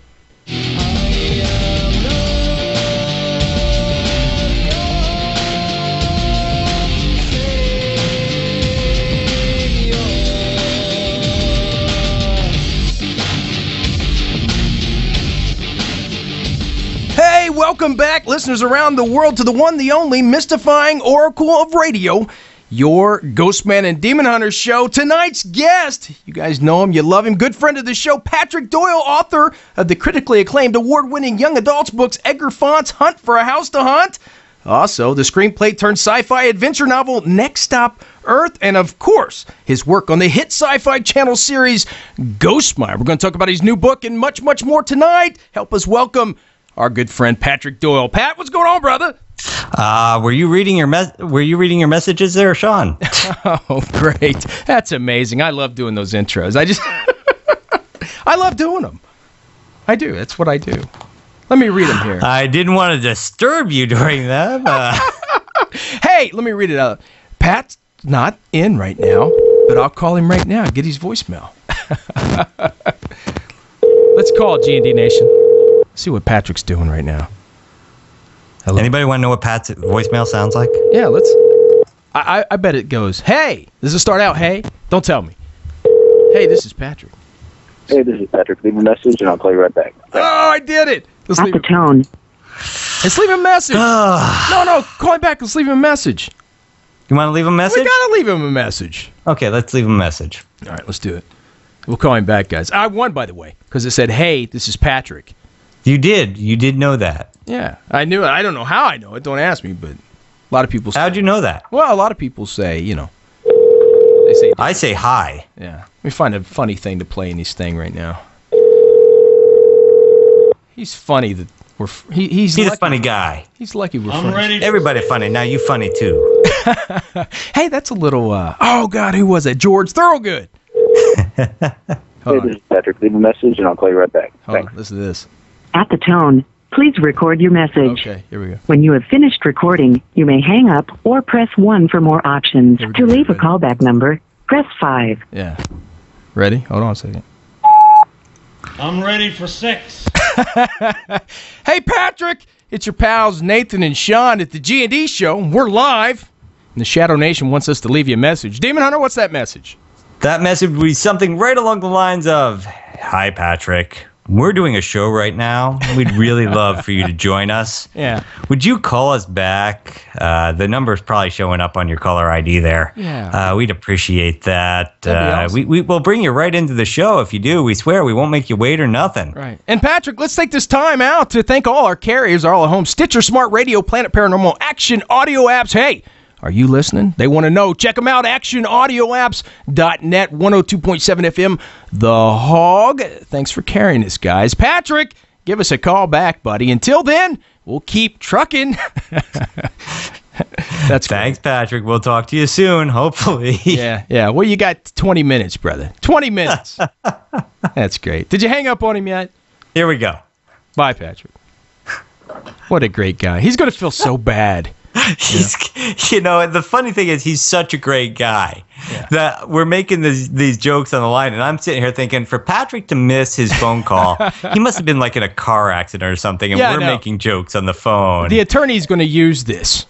Hey, welcome back, listeners around the world, to the one, the only, mystifying oracle of radio, your Ghostman and Demon Hunter show. Tonight's guest, you guys know him, you love him, good friend of the show, Patrick Doyle, author of the critically acclaimed award-winning young adults books Edgar Font's Hunt for a House to Hunt, also the screenplay turned sci-fi adventure novel Next Stop Earth, and of course, his work on the hit sci-fi channel series Ghostmire. We're going to talk about his new book and much, much more tonight. Help us welcome our good friend Patrick Doyle. Pat, what's going on, brother? Were you reading your messages there, Sean? Oh, great. That's amazing. I love doing those intros. I love doing them. I do. That's what I do. Let me read them here. I didn't want to disturb you during them. Hey, let me read it out. Pat's not in right now, but I'll call him right now and get his voicemail. Let's call G&D Nation. See what Patrick's doing right now. Hello? Anybody want to know what Pat's voicemail sounds like? Yeah, let's. I bet it goes, hey. Does it start out, hey? Don't tell me. Hey, this is Patrick. Hey, this is Patrick. Leave a message and I'll call you right back. Oh, I did it. Let's leave the tone. Let's leave him a message. No, call him back. Let's leave him a message. You want to leave a message? We got to leave him a message. Okay, let's leave him a message. All right, let's do it. We'll call him back, guys. I won, by the way, because it said, hey, this is Patrick. You did know that. Yeah, I knew it. I don't know how I know it. Don't ask me, but a lot of people say. How'd you know that? Well, a lot of people say, they say. I say hi. Yeah. Let me find a funny thing to play in this thing right now. He's funny. He's a funny guy. He's lucky we're I'm funny. ready. Everybody funny. Now you funny too. Hey, that's a little, oh God, who was it? George Thorogood. Hey, this is Patrick. Leave a message and I'll call you right back. Hold Thanks. on, listen to this. At the tone, please record your message. Okay, here we go. When you have finished recording, you may hang up or press 1 for more options. Here we To go. leave a callback number, press 5. Yeah. Ready? Hold on a second. I'm ready for 6. Hey, Patrick! It's your pals Nathan and Sean at the G&D show. We're live. And the Shadow Nation wants us to leave you a message. Demon Hunter, what's that message? That message would be something right along the lines of, hi, Patrick. We're doing a show right now. We'd really love for you to join us. Yeah. Would you call us back? The number's probably showing up on your caller ID there. Yeah. We'd appreciate that. That'd be awesome. We'll bring you right into the show if you do. We swear we won't make you wait or nothing. Right. And Patrick, let's take this time out to thank all our carriers, all at home, Stitcher, Smart Radio, Planet Paranormal, Action Audio Apps. Hey, are you listening? They want to know. Check them out, actionaudioapps.net, 102.7 FM, The Hog. Thanks for carrying us, guys. Patrick, give us a call back, buddy. Until then, we'll keep trucking. That's Thanks, Patrick. We'll talk to you soon, hopefully. Yeah. Well, you got 20 minutes, brother. 20 minutes. That's great. Did you hang up on him yet? Here we go. Bye, Patrick. What a great guy. He's going to feel so bad. The funny thing is he's such a great guy that we're making these jokes on the line, and I'm sitting here thinking, for Patrick to miss his phone call, he must have been like in a car accident or something, and we're making jokes on the phone. The attorney's going to use this.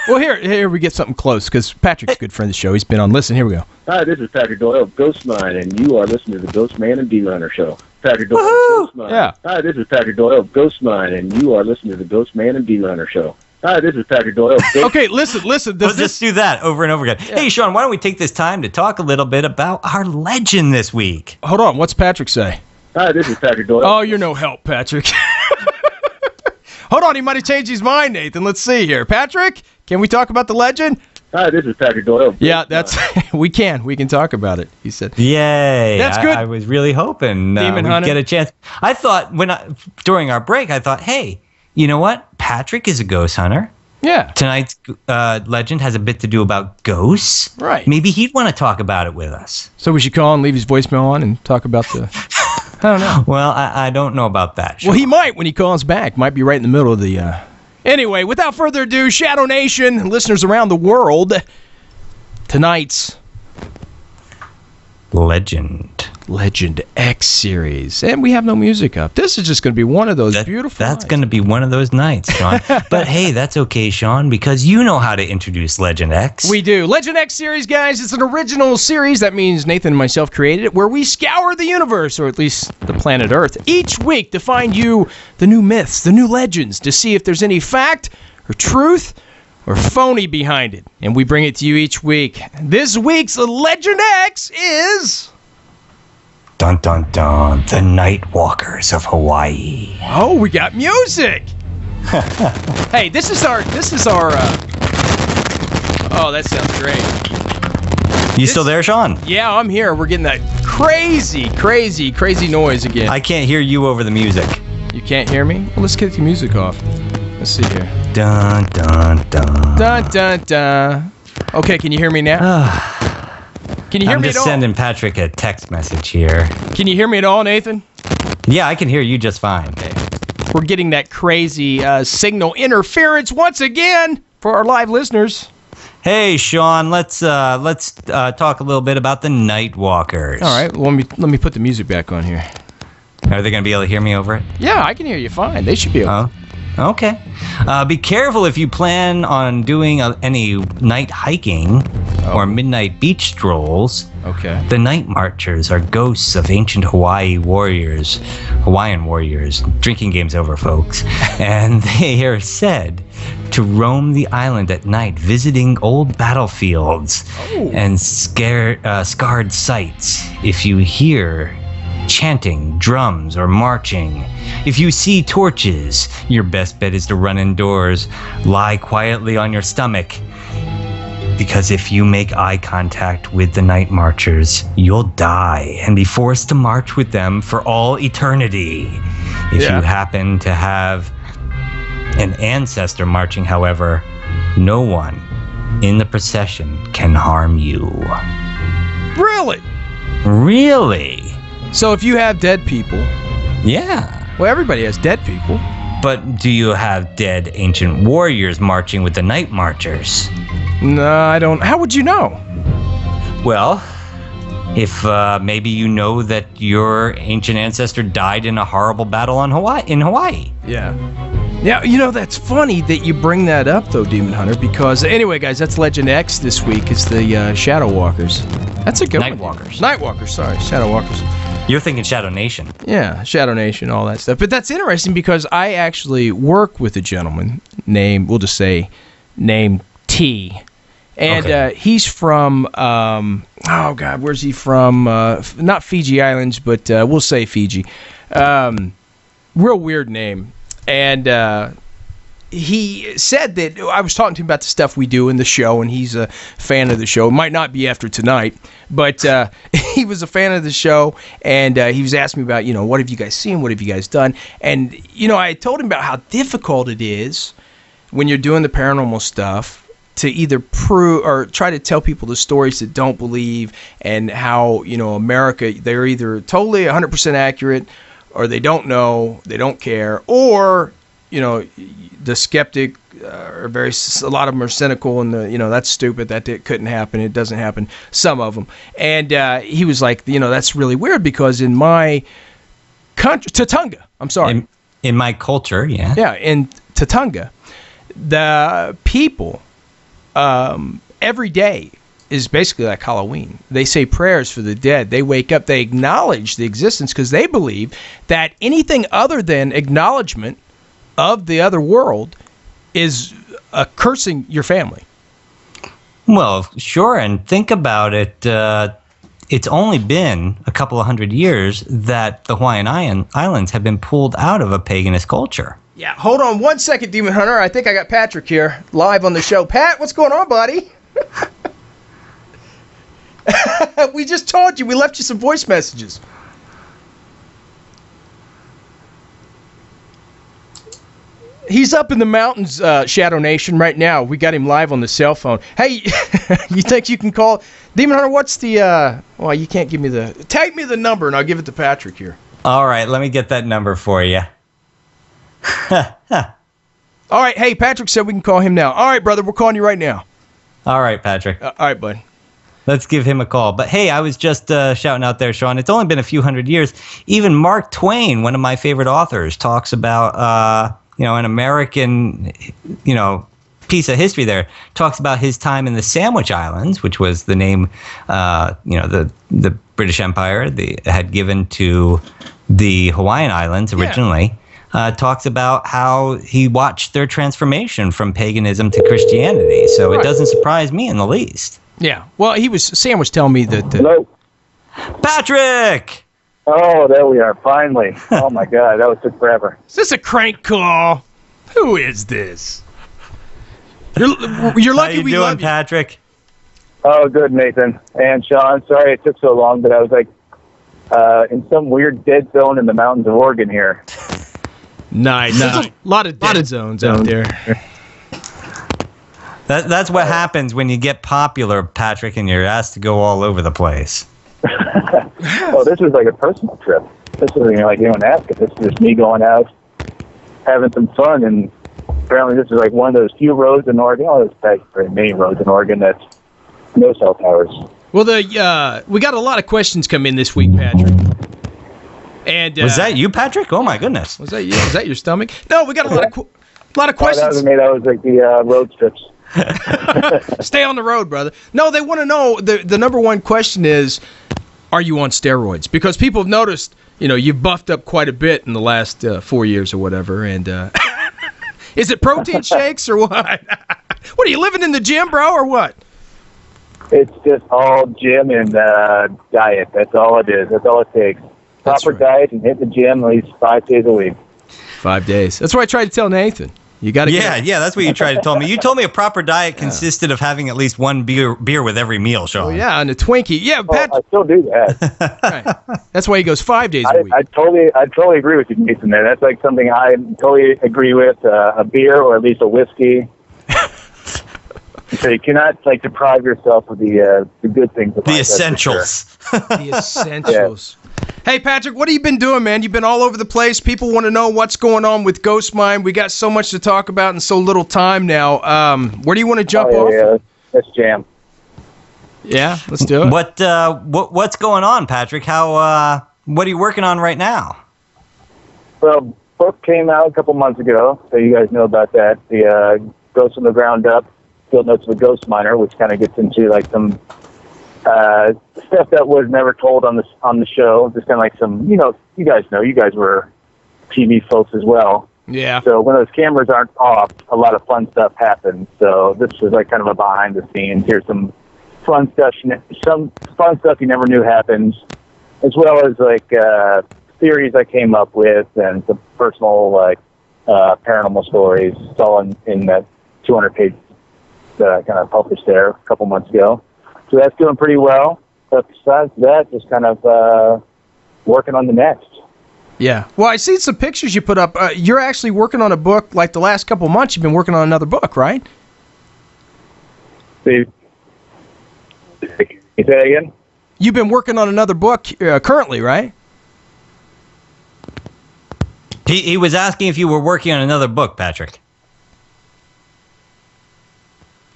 Well, here we get something close, because Patrick's a good friend of the show. He's been on. Listen, here we go. Hi, this is Patrick Doyle of Ghostmine, and you are listening to the Ghost-Man and Demon Hunter show. Patrick Doyle of Ghostmine. Yeah. Hi, this is Patrick Doyle of Ghostmine, and you are listening to the Ghost-Man and Demon Hunter show. Hi, this is Patrick Doyle. Okay, listen. We'll just do that over and over again. Yeah. Hey, Sean, why don't we take this time to talk a little bit about our legend this week? Hold on. What's Patrick say? Hi, this is Patrick Doyle. Oh, you're no help, Patrick. Hold on, he might have changed his mind, Nathan. Let's see here. Patrick, can we talk about the legend? Hi, this is Patrick Doyle. Yeah, that's we can talk about it. He said, Yay! That's good. I was really hoping Demon we'd Hunter. get a chance. I thought during our break, I thought, hey, you know what? Patrick is a ghost hunter. Yeah. Tonight's legend has a bit to do about ghosts. Right. Maybe he'd want to talk about it with us. So we should call and leave his voicemail on and talk about the... I don't know. Well, I don't know about that. Well, he might when he calls back. Might be right in the middle of the... Anyway, without further ado, Shadow Nation, listeners around the world, tonight's Legend X series. And we have no music up. This is just going to be one of those beautiful That's nights. going to be one of those nights, Sean. But hey, that's okay, Sean, because you know how to introduce Legend X. We do. Legend X series, guys, it's an original series. That means Nathan and myself created it, where we scour the universe, or at least the planet Earth, each week to find you the new myths, the new legends, to see if there's any fact or truth or phony behind it. And we bring it to you each week. This week's Legend X is... Dun, dun, dun. The Night Walkers of Hawaii. Oh, we got music. Hey, this is our oh, that sounds great. You still there, Sean? Yeah, I'm here. We're getting that crazy noise again. I can't hear you over the music. You can't hear me? Well, let's get the music off. Let's see here. Dun, dun, dun. Dun, dun, dun. Okay, can you hear me now? Can you hear I'm me just at all? sending Patrick a text message here. Can you hear me at all, Nathan? Yeah, I can hear you just fine. We're getting that crazy signal interference once again for our live listeners. Hey, Sean, let's talk a little bit about the Night Walkers. All right, well, let me put the music back on here. Are they going to be able to hear me over it? Yeah, I can hear you fine. They should be able to. Okay. Be careful if you plan on doing any night hiking or midnight beach strolls. Okay. The Night Marchers are ghosts of ancient Hawaiian warriors. Drinking game's over, folks. And they are said to roam the island at night, visiting old battlefields and scarred sites. If you hear chanting, drums, or marching, if you see torches, your best bet is to run indoors. Lie quietly on your stomach, because if you make eye contact with the Night Marchers, you'll die and be forced to march with them for all eternity. If you happen to have an ancestor marching, however, no one in the procession can harm you. Really? Really? So if you have dead people... Yeah. Well, everybody has dead people. But do you have dead ancient warriors marching with the Night Marchers? No, I don't. How would you know? Well, if maybe you know that your ancient ancestor died in a horrible battle in Hawaii. Yeah. Yeah, you know, that's funny that you bring that up, though, Demon Hunter, because, anyway, guys, that's Legend X this week. It's the Shadow Walkers. That's a good one. Night Walkers, sorry. Shadow Walkers. You're thinking Shadow Nation. Yeah, Shadow Nation, all that stuff. But that's interesting because I actually work with a gentleman named, we'll just say, named T. And he's from, oh, God, where's he from? Not Fiji Islands, but we'll say Fiji. Real weird name. And he said that I was talking to him about the stuff we do in the show, and he's a fan of the show. It might not be after tonight, but he was a fan of the show, and he was asking me about, you know, what have you guys seen? What have you guys done? And, you know, I told him about how difficult it is when you're doing the paranormal stuff to either prove or try to tell people the stories that don't believe, and how, you know, America, they're either totally 100% accurate, or they don't know, they don't care, or, you know, the skeptic are a lot of them are cynical, and you know, that's stupid, that it couldn't happen, it doesn't happen, some of them. And he was like, you know, that's really weird, because in my country, Tatunga, I'm sorry. In my culture, yeah. Yeah, in Tatunga, the people, every day is basically like Halloween. They say prayers for the dead. They wake up, they acknowledge the existence, because they believe that anything other than acknowledgement of the other world is cursing your family. Well, sure, and think about it. It's only been a couple of 100 years that the Hawaiian Islands have been pulled out of a paganist culture. Yeah, hold on 1 second, Demon Hunter. I think I got Patrick here, live on the show. Pat, what's going on, buddy? We just told you. We left you some voice messages. He's up in the mountains, Shadow Nation, right now. We got him live on the cell phone. Hey, you think you can call... Demon Hunter, what's the... well, you can't give me the... Type me the number, and I'll give it to Patrick here. All right, let me get that number for you. All right, hey, Patrick said we can call him now. All right, brother, we're calling you right now. All right, Patrick. All right, bud. Let's give him a call. But hey, I was just shouting out there, Sean. It's only been a few hundred years. Even Mark Twain, one of my favorite authors, talks about... an American, piece of history there, talks about his time in the Sandwich Islands, which was the name, the British Empire had given to the Hawaiian Islands originally. Talks about how he watched their transformation from paganism to Christianity. So It doesn't surprise me in the least. Yeah. Well, Sam was telling me that... Hello? Patrick! Oh, there we are, finally. Oh, my God, that took forever. Is this a crank call? Who is this? You're lucky we love you. Patrick? Oh, good, Nathan. And Sean, sorry it took so long, but I was like in some weird dead zone in the mountains of Oregon here. Nice. There's a lot of dead zones out there. That's what happens when you get popular, Patrick, and you're asked to go all over the place. Oh, this was like a personal trip. This was like in Alaska. This is just me going out, having some fun, and apparently this is like one of those few roads in Oregon. Oh, there's very many roads in Oregon that's no cell towers. Well, we got a lot of questions come in this week, Patrick. And was that you, Patrick? Oh my goodness! Was that you? Was that your stomach? No, we got a lot of questions. That was me. That was like the road strips. Stay on the road, brother. No, they want to know, the number one question is, are you on steroids? Because people have noticed, you've buffed up quite a bit in the last 4 years or whatever. And is it protein shakes or what? What, are you living in the gym, bro, or what? It's just all gym and diet. That's all it is. That's all it takes. Proper diet and hit the gym at least 5 days a week. 5 days. That's what I tried to tell Nathan. You got to Yeah, that's what you tried to tell me. You told me a proper diet consisted of having at least one beer with every meal, Sean. Oh, yeah, and a Twinkie. Yeah, Pat. I still do that. Right. That's why he goes 5 days a week. I totally agree with you, Nathan, there. That's like something I totally agree with, a beer or at least a whiskey. So you cannot deprive yourself of the good things of life. The essentials. Sure. The essentials. Yeah. Hey, Patrick, what have you been doing, man? You've been all over the place. People want to know what's going on with GhostMine. We got so much to talk about and so little time now. Where do you want to jump off? Yeah, let's jam. Yeah, let's do it. What's going on, Patrick? What are you working on right now? Well, book came out a couple months ago, so you guys know about that. The Ghost from the Ground Up, Field Notes of a Ghost Miner, which kind of gets into some stuff that was never told on the show. Just kind of some, you guys were TV folks as well. Yeah. So when those cameras aren't off, a lot of fun stuff happens. So this was kind of a behind the scenes. Here's some fun stuff you never knew happens, as well as theories I came up with and some personal paranormal stories. It's all in that 200-page that I kind of published there a couple months ago. So that's doing pretty well. But besides that, just kind of working on the next. Yeah. Well, I see some pictures you put up. You're actually working on a book. Like the last couple months, you've been working on another book, right? You say that again? You've been working on another book currently, right? He was asking if you were working on another book, Patrick.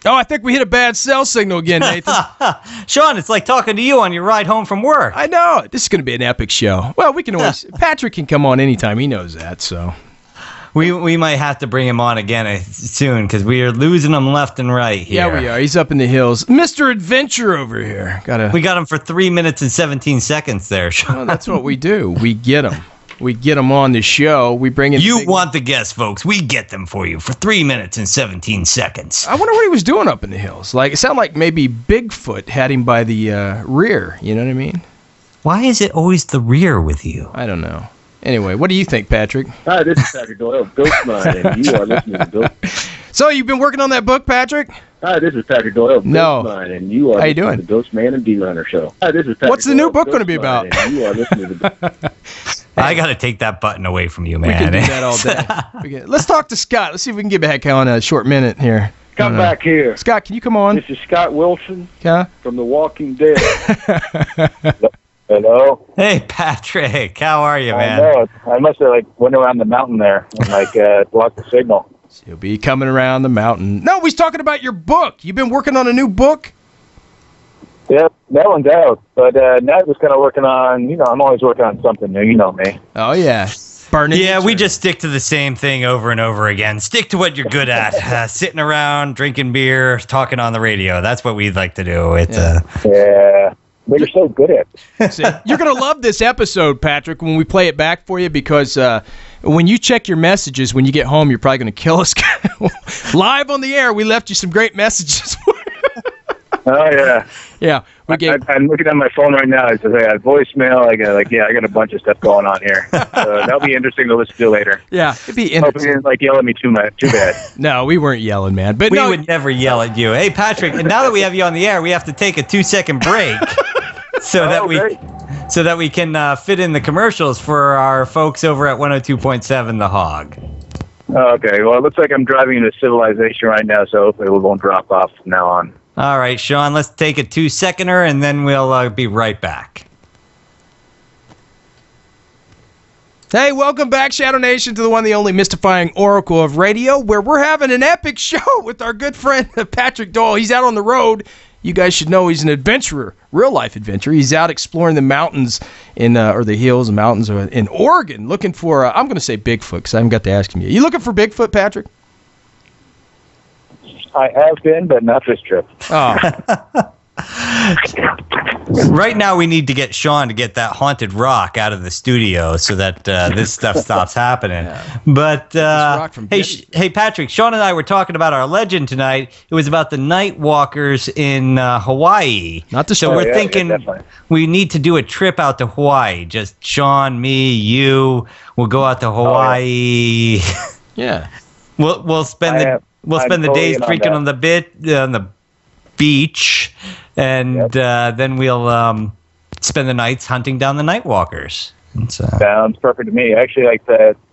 Oh, I think we hit a bad cell signal again, Nathan. Sean, it's like talking to you on your ride home from work. I know. This is going to be an epic show. Well, we can always... Patrick can come on anytime. He knows that, so... We might have to bring him on again soon, because we are losing him left and right here. Yeah, we are. He's up in the hills. Mr. Adventure over here. We got him for 3 minutes and 17 seconds there, Sean. Well, that's what we do. We get him. We get them on the show. We bring in. You want the guests, folks. We get them for you for 3 minutes and 17 seconds. I wonder what he was doing up in the hills. It sounded like maybe Bigfoot had him by the rear. You know what I mean? Why is it always the rear with you? I don't know. Anyway, what do you think, Patrick? Hi, this is Patrick Doyle, GhostMan, and you are listening to Ghost. So you've been working on that book, Patrick? Hi, this is Patrick Doyle, No. GhostMan, and you are How you listening doing? to the Ghostman and Demon Hunter show. Hi, this is Patrick What's the new Doyle, book going to be about? Ghostman, and you are listening to the I got to take that button away from you, We man. can do that all day. Let's talk to Scott. Let's see if we can get back on a short minute here. Come back here. Scott, can you come on? This is Scott Wilson Yeah. from The Walking Dead. Hello. Hey, Patrick. How are you, I man? know. I must have went around the mountain there and blocked the signal. You'll be coming around the mountain. No, he's talking about your book. You've been working on a new book? Yep, that one's out. But now I'm just kind of working on, I'm always working on something new. You know me. Oh, yeah. Burning. Yeah, we just stick to the same thing over and over again. Stick to what you're good at. Sitting around, drinking beer, talking on the radio. That's what we'd like to do. Yeah. But you're so good at it. See, you're going to love this episode, Patrick, when we play it back for you, because when you check your messages when you get home, you're probably going to kill us. Live on the air, we left you some great messages. Oh, yeah. Yeah. I'm looking at my phone right now. It says I got voicemail. I got a bunch of stuff going on here. That'll be interesting to listen to later. Yeah, it'd be Hope you interesting. didn't yell at me too bad. No, we weren't yelling, man. But we no, would never yell at you. Hey, Patrick, and now that we have you on the air, we have to take a 2-second break so that we can fit in the commercials for our folks over at 102.7 The Hog. Okay, well, it looks like I'm driving into civilization right now, so hopefully we won't drop off from now on. All right, Sean, let's take a 2-seconder, and then we'll be right back. Hey, welcome back, Shadow Nation, to the one, the only mystifying oracle of radio, where we're having an epic show with our good friend Patrick Doyle. He's out on the road. You guys should know he's an adventurer, real-life adventurer. He's out exploring the mountains or the hills and mountains in Oregon, looking for, I'm going to say Bigfoot, because I haven't got to ask him yet. You looking for Bigfoot, Patrick? I have been, but not this trip. Oh. Right now, we need to get Sean to get that haunted rock out of the studio so that this stuff stops happening. Yeah. But hey, Patrick, Sean and I were talking about our legend tonight. It was about the night walkers in Hawaii. Not the show. So we're thinking we need to do a trip out to Hawaii. Just Sean, me, you. We'll go out to Hawaii. Yeah. We'll spend the days drinking on the beach, and then we'll spend the nights hunting down the night walkers. Sounds perfect to me. Actually,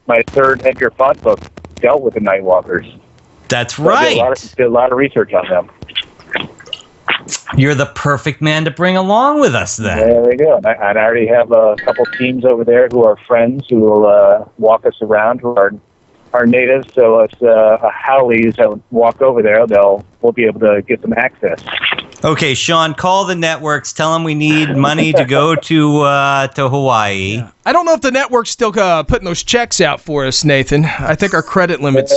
my third Edgar Font book dealt with the night walkers. That's right. I did a lot of research on them. You're the perfect man to bring along with us then. There we go. And I already have a couple teams over there who are friends who will walk us around, who are natives, so us Howleys that walk over there, we'll be able to get some access. Okay, Sean, call the networks. Tell them we need money to go to Hawaii. Yeah. I don't know if the network's still putting those checks out for us, Nathan. I think our credit limits.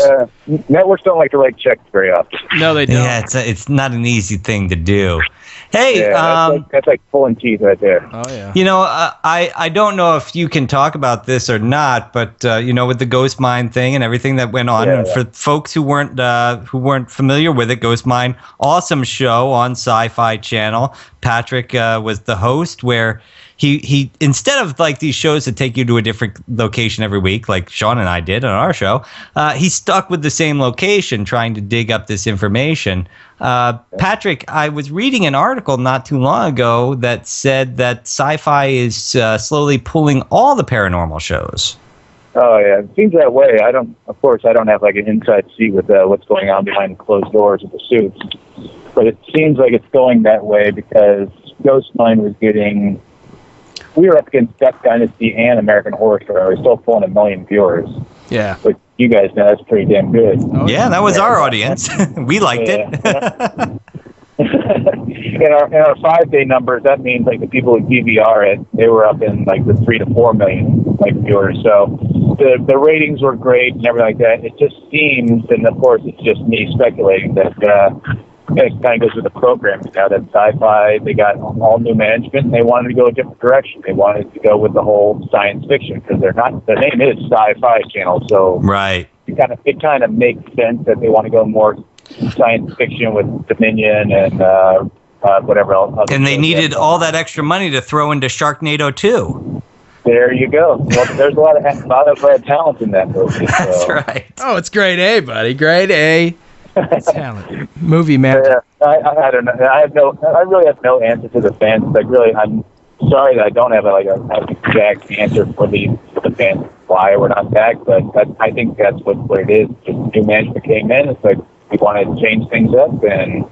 Networks don't like to write checks very often. No, they don't. Yeah, it's not an easy thing to do. Hey, that's like pulling teeth right there. Oh yeah. You know, I don't know if you can talk about this or not, but with the Ghost Mine thing and everything that went on, and for folks who weren't familiar with it, Ghost Mine, awesome show on Sci-Fi Channel. Patrick was the host, where he instead of like these shows that take you to a different location every week, like Sean and I did on our show, he stuck with the same location, trying to dig up this information. Patrick, I was reading an article not too long ago that said that Sci-Fi is slowly pulling all the paranormal shows. Oh yeah, it seems that way. I don't have like an inside seat with what's going on behind closed doors with the suits, but it seems like it's going that way because Ghost Mine was getting. We were up against Duck Dynasty and American Horror Story. We're still pulling 1 million viewers. Yeah. But you guys know that's pretty damn good. Oh, yeah, that was our audience. We liked it. In our 5-day numbers, that means like the people who DVR it, they were up in like the 3 to 4 million viewers. So the ratings were great and everything like that. It just seems, and of course it's just me speculating, that it kind of goes with the programming now that Sci-Fi, they got all new management and they wanted to go a different direction. They wanted to go with the whole science fiction because the name is Sci-Fi Channel, so right. It kind of makes sense that they want to go more science fiction with Dominion and whatever else. And they needed all that extra money to throw into Sharknado 2. There you go. Well, there's a lot of talent in that movie. So. That's right. Oh, it's grade A, buddy. Grade A. Talent. Movie man. I don't know. I really have no answer to the fans. Like, really, I'm sorry that I don't have an exact answer for the fans why we're not back. But I think that's what it is. Just new management came in. It's like we wanted to change things up, and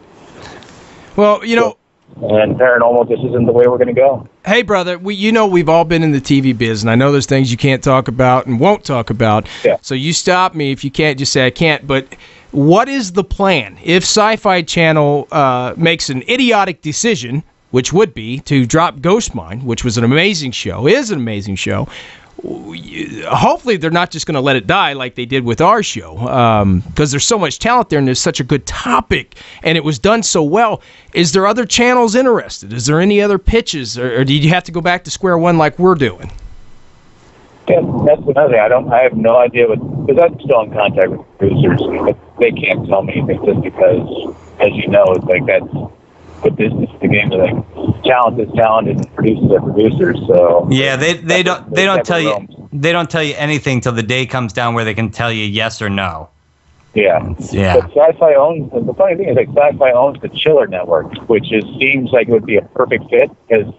well, you know. And paranormal just isn't the way we're going to go. Hey, brother, we've all been in the TV biz, and I know there's things you can't talk about and won't talk about. Yeah. So you stop me if you can't. Just say I can't. But what is the plan if Sci-Fi Channel makes an idiotic decision, which would be to drop GhostMine, which was an amazing show, is an amazing show? Hopefully they're not just going to let it die like they did with our show, because there's so much talent there and there's such a good topic and it was done so well. Is there other channels interested? Is there any other pitches, or do you have to go back to square one like we're doing? Yeah, that's another thing. I have no idea because I'm still in contact with producers, but they can't tell me anything just because, as you know, it's like that's the business of the game. Like, talent is talented and producers are producers. So yeah, they don't tell you anything till the day comes down where they can tell you yes or no. Yeah. But Sci-Fi owns. The funny thing is, like, Sci-Fi owns the Chiller Network, which seems like it would be a perfect fit because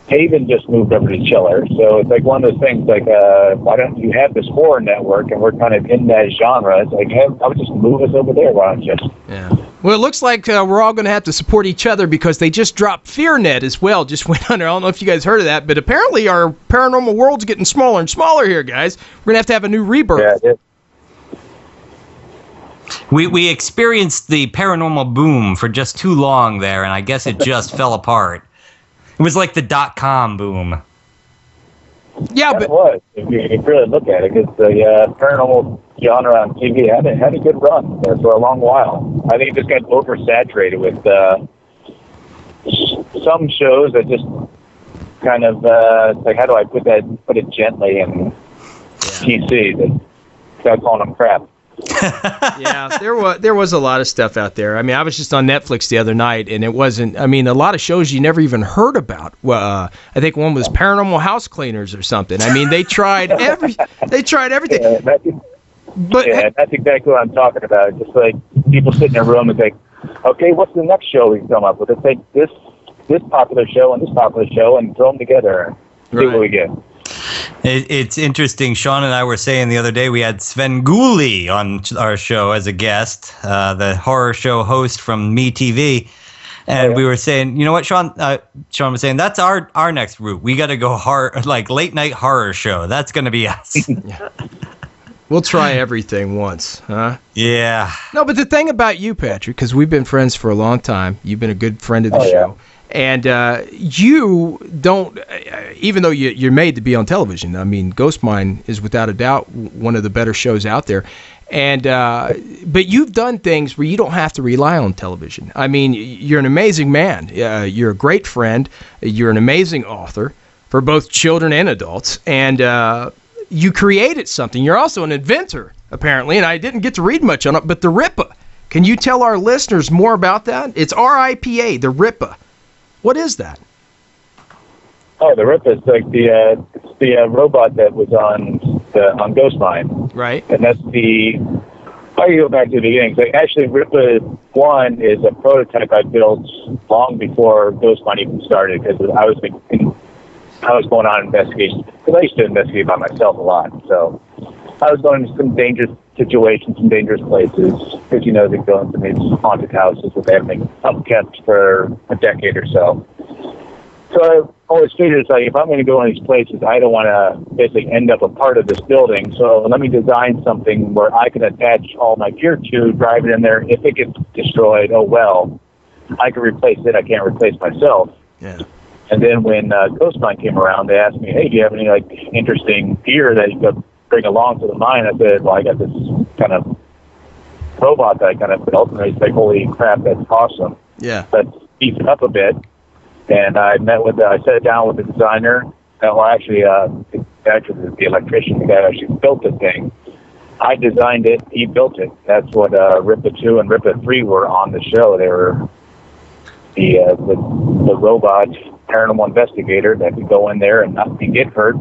Haven just moved over to Chiller. So it's like one of those things. Like, why don't you have this horror network and we're kind of in that genre? It's like, I would just move us over there. Why don't you? Yeah. Well, it looks like we're all going to have to support each other because they just dropped FearNet as well. Just went under. I don't know if you guys heard of that, but apparently our paranormal world's getting smaller and smaller here, guys. We're going to have a new rebirth. Yeah. We experienced the paranormal boom for just too long there, and I guess it just fell apart. It was like the .com boom. Yeah, but it was. If you really look at it, because the paranormal genre on TV had a good run there for a long while. I think it just got oversaturated with some shows that just kind of like, how do I put it gently and PC? Without calling them crap. Yeah, there was a lot of stuff out there. I mean, I was just on Netflix the other night, and it wasn't. I mean, a lot of shows you never even heard about. I think one was Paranormal House Cleaners or something. I mean, they tried everything. Yeah, that's exactly what I'm talking about. Just like people sit in a room and think, okay, what's the next show we can come up with? It's like this popular show and this popular show, and throw them together and see what we get. It's interesting. Sean and I were saying the other day we had Sven Gulli on our show as a guest, the horror show host from MeTV. And we were saying, you know what, Sean? Sean was saying, that's our next route. We got to go like late night horror show. That's going to be us. We'll try everything once, huh? Yeah. No, but the thing about you, Patrick, because we've been friends for a long time, you've been a good friend of the show. And you don't, even though you're made to be on television, I mean, GhostMine is without a doubt one of the better shows out there. And but you've done things where you don't have to rely on television. I mean, you're an amazing man. You're a great friend. You're an amazing author for both children and adults. And you created something. You're also an inventor, apparently, and I didn't get to read much on it, but the RIPA. Can you tell our listeners more about that? It's RIPA, the RIPA. What is that? Oh, the RIPA is like the robot that was on GhostMine. Right. And that's I can go back to the beginning. So actually, RIPA 1 is a prototype I built long before GhostMine even started, because I was going on investigations. Because I used to investigate by myself a lot. So I was going to some dangerous situations, some dangerous places, because, you know, they go into these haunted houses with everything upkept for a decade or so. So I always figured, it's like, if I'm going to go in these places, I don't want to basically end up a part of this building. So let me design something where I can attach all my gear to, drive it in there. If it gets destroyed, oh well, I can replace it. I can't replace myself. Yeah. And then when GhostMine came around, they asked me, hey, do you have any like interesting gear that you could bring along to the mine? I said, well, I got this kind of robot that I kind of built, and he's like, holy crap, that's awesome. Yeah. Let's beef it up a bit. And I sat down with the designer, well, actually, the electrician, the guy who actually built the thing. I designed it, he built it. That's what RIPA 2 and RIPA 3 were on the show. They were the robot paranormal investigator that could go in there and not get hurt,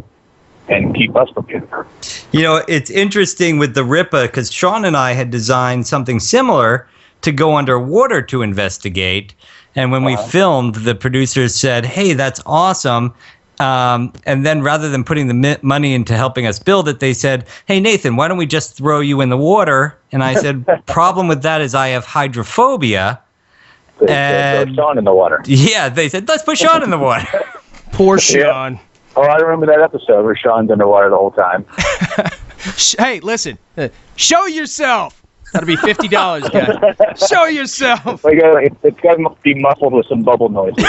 and keep us from getting hurt. You know, it's interesting with the RIPA because Sean and I had designed something similar to go underwater to investigate. And when we filmed, the producers said, hey, that's awesome. And then rather than putting the money into helping us build it, they said, hey, Nathan, why don't we just throw you in the water? And I said, problem with that is I have hydrophobia. And Sean in the water. Yeah, they said, let's put Sean in the water. Poor Sean. Yeah. Oh, I remember that episode where Sean's underwater the whole time. Hey, listen, show yourself. That'll be $50, guys. Show yourself. It's got to be muffled with some bubble noises.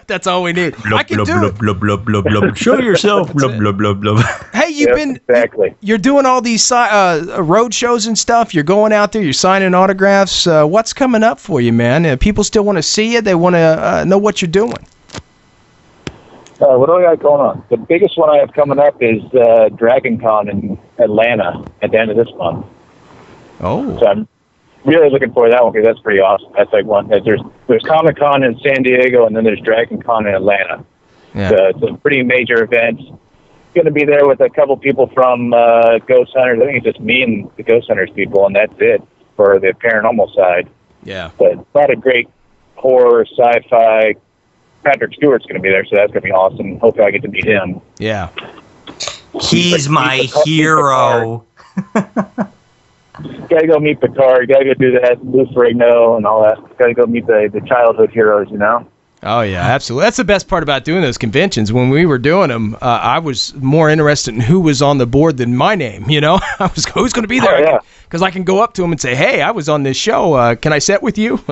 That's all we need. Blub, I can blub, do blub, it. blub, blub, blub, blub. Show yourself. Blub, blub, blub, blub. Hey, exactly. You're doing all these road shows and stuff. You're going out there. You're signing autographs. What's coming up for you, man? People still want to see you. They want to know what you're doing. What do I got going on? The biggest one I have coming up is Dragon Con in Atlanta at the end of this month. Oh. So I'm really looking forward to that one because that's pretty awesome. That's like one. There's Comic Con in San Diego, and then there's Dragon Con in Atlanta. Yeah. So it's a pretty major event. Going to be there with a couple people from Ghost Hunters. I think it's just me and the Ghost Hunters people, and that's it for the paranormal side. Yeah. But a lot of great horror, sci-fi. Patrick Stewart's going to be there, so that's going to be awesome. Hopefully I get to meet him. Yeah. He's my hero. Got to go meet Picard. Got to go do that. Lou Ferrigno and all that. Got to go meet the childhood heroes, you know? Oh, yeah, absolutely. That's the best part about doing those conventions. When we were doing them, I was more interested in who was on the board than my name, you know? I was, who's going to be there? Oh, yeah. Because I can go up to them and say, hey, I was on this show. Can I sit with you?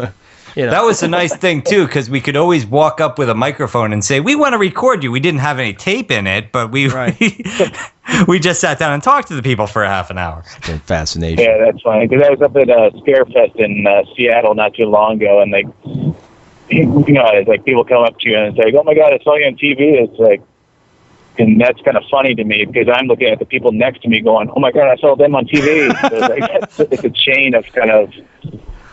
You know. That was a nice thing, too, because we could always walk up with a microphone and say, we want to record you. We didn't have any tape in it, but we just sat down and talked to the people for a half an hour. It's been fascinating. Yeah, that's funny. Because I was up at Scarefest in Seattle not too long ago, and it's like people come up to you and say, oh, my God, I saw you on TV. It's like, and that's kind of funny to me because I'm looking at the people next to me going, oh, my God, I saw them on TV. So it's a chain of kind of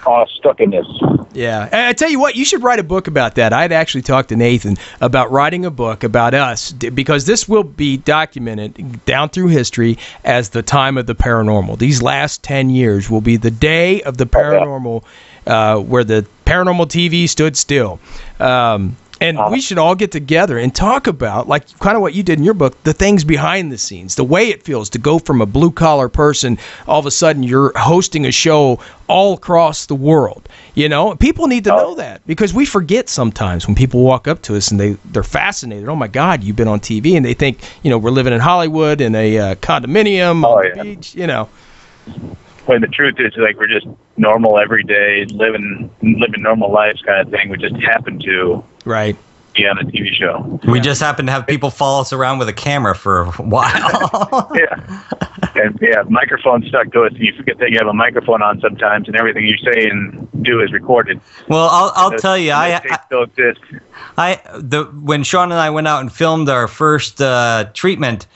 awestruckenness. Yeah. And I tell you what, you should write a book about that. I'd actually talked to Nathan about writing a book about us because this will be documented down through history as the time of the paranormal. These last 10 years will be the day of the paranormal where the paranormal TV stood still. And we should all get together and talk about, like kind of what you did in your book, the things behind the scenes, the way it feels to go from a blue-collar person, all of a sudden you're hosting a show all across the world. You know, people need to know that because we forget sometimes when people walk up to us and they're fascinated. Oh, my God, you've been on TV. And they think, we're living in Hollywood in a condominium on the beach, When the truth is, like, we're just normal, everyday, living normal lives kind of thing. We just happen to be on a TV show. We just happen to have people follow us around with a camera for a while. And microphones stuck to us. You forget that you have a microphone on sometimes, and everything you say and do is recorded. Well, I'll tell you, still exist. When Sean and I went out and filmed our first treatment.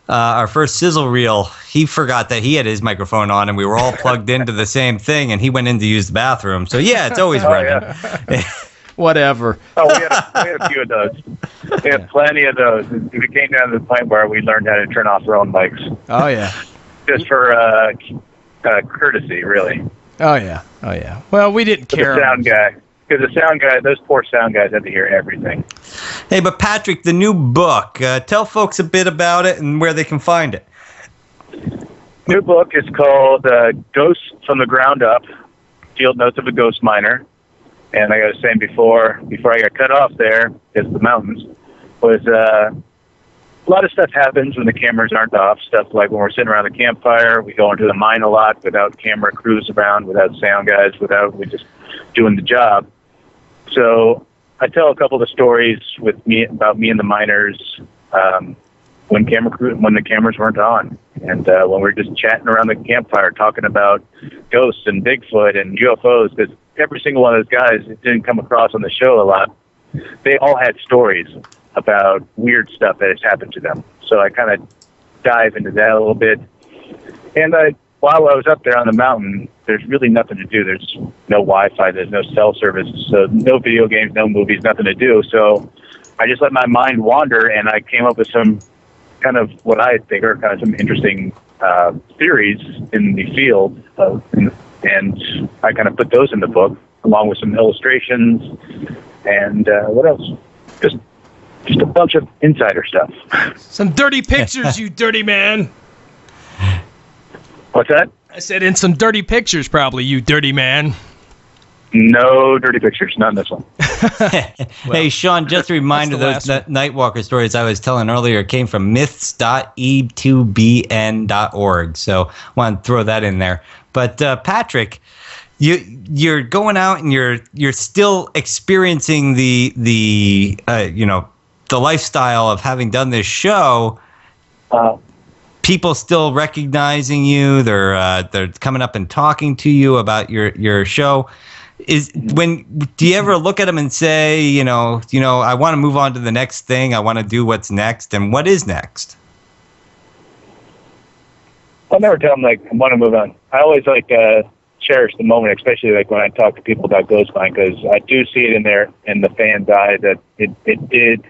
Our first sizzle reel, he forgot that he had his microphone on, and we were all plugged into the same thing, and he went in to use the bathroom. So, yeah, it's always running. Whatever. Oh, we had a few of those. We had plenty of those. It came down to the point where we learned how to turn off our own mics. Oh, yeah. Just for courtesy, really. Oh, yeah. Oh, yeah. Well, we didn't care. The sound guy. Because the sound guy, those poor sound guys had to hear everything. Hey, but Patrick, the new book, tell folks a bit about it and where they can find it. New book is called Ghosts from the Ground Up, Field Notes of a Ghost Miner. And I got to say before I got cut off there, because the mountains, was a lot of stuff happens when the cameras aren't off. Stuff like when we're sitting around the campfire, we go into the mine a lot without camera crews around, without sound guys, we just doing the job. So I tell a couple of stories about me and the miners when the cameras weren't on, and when we're just chatting around the campfire talking about ghosts and Bigfoot and UFOs. Because every single one of those guys didn't come across on the show a lot. They all had stories about weird stuff that has happened to them. So I kind of dive into that a little bit. And while I was up there on the mountain, there's really nothing to do. There's no Wi-Fi, there's no cell service, so no video games, no movies, nothing to do. So I just let my mind wander, and I came up with some kind of what I think are kind of some interesting theories in the field, and I kind of put those in the book along with some illustrations and what else? Just a bunch of insider stuff. Some dirty pictures, you dirty man. What's that? I said in some dirty pictures, probably, you dirty man. No dirty pictures, not in this one. Hey, Sean, just a reminder, those Nightwalker stories I was telling earlier came from myths.e2bn.org. So I want to throw that in there. But Patrick, you're going out and you're still experiencing the lifestyle of having done this show. People still recognizing you. They're coming up and talking to you about your show. Do you ever look at them and say, I want to move on to the next thing. I want to do what's next. And what is next? I'll never tell them, I want to move on. I always, cherish the moment, especially, when I talk to people about GhostMan, because I do see it in the fans' eyes that it did.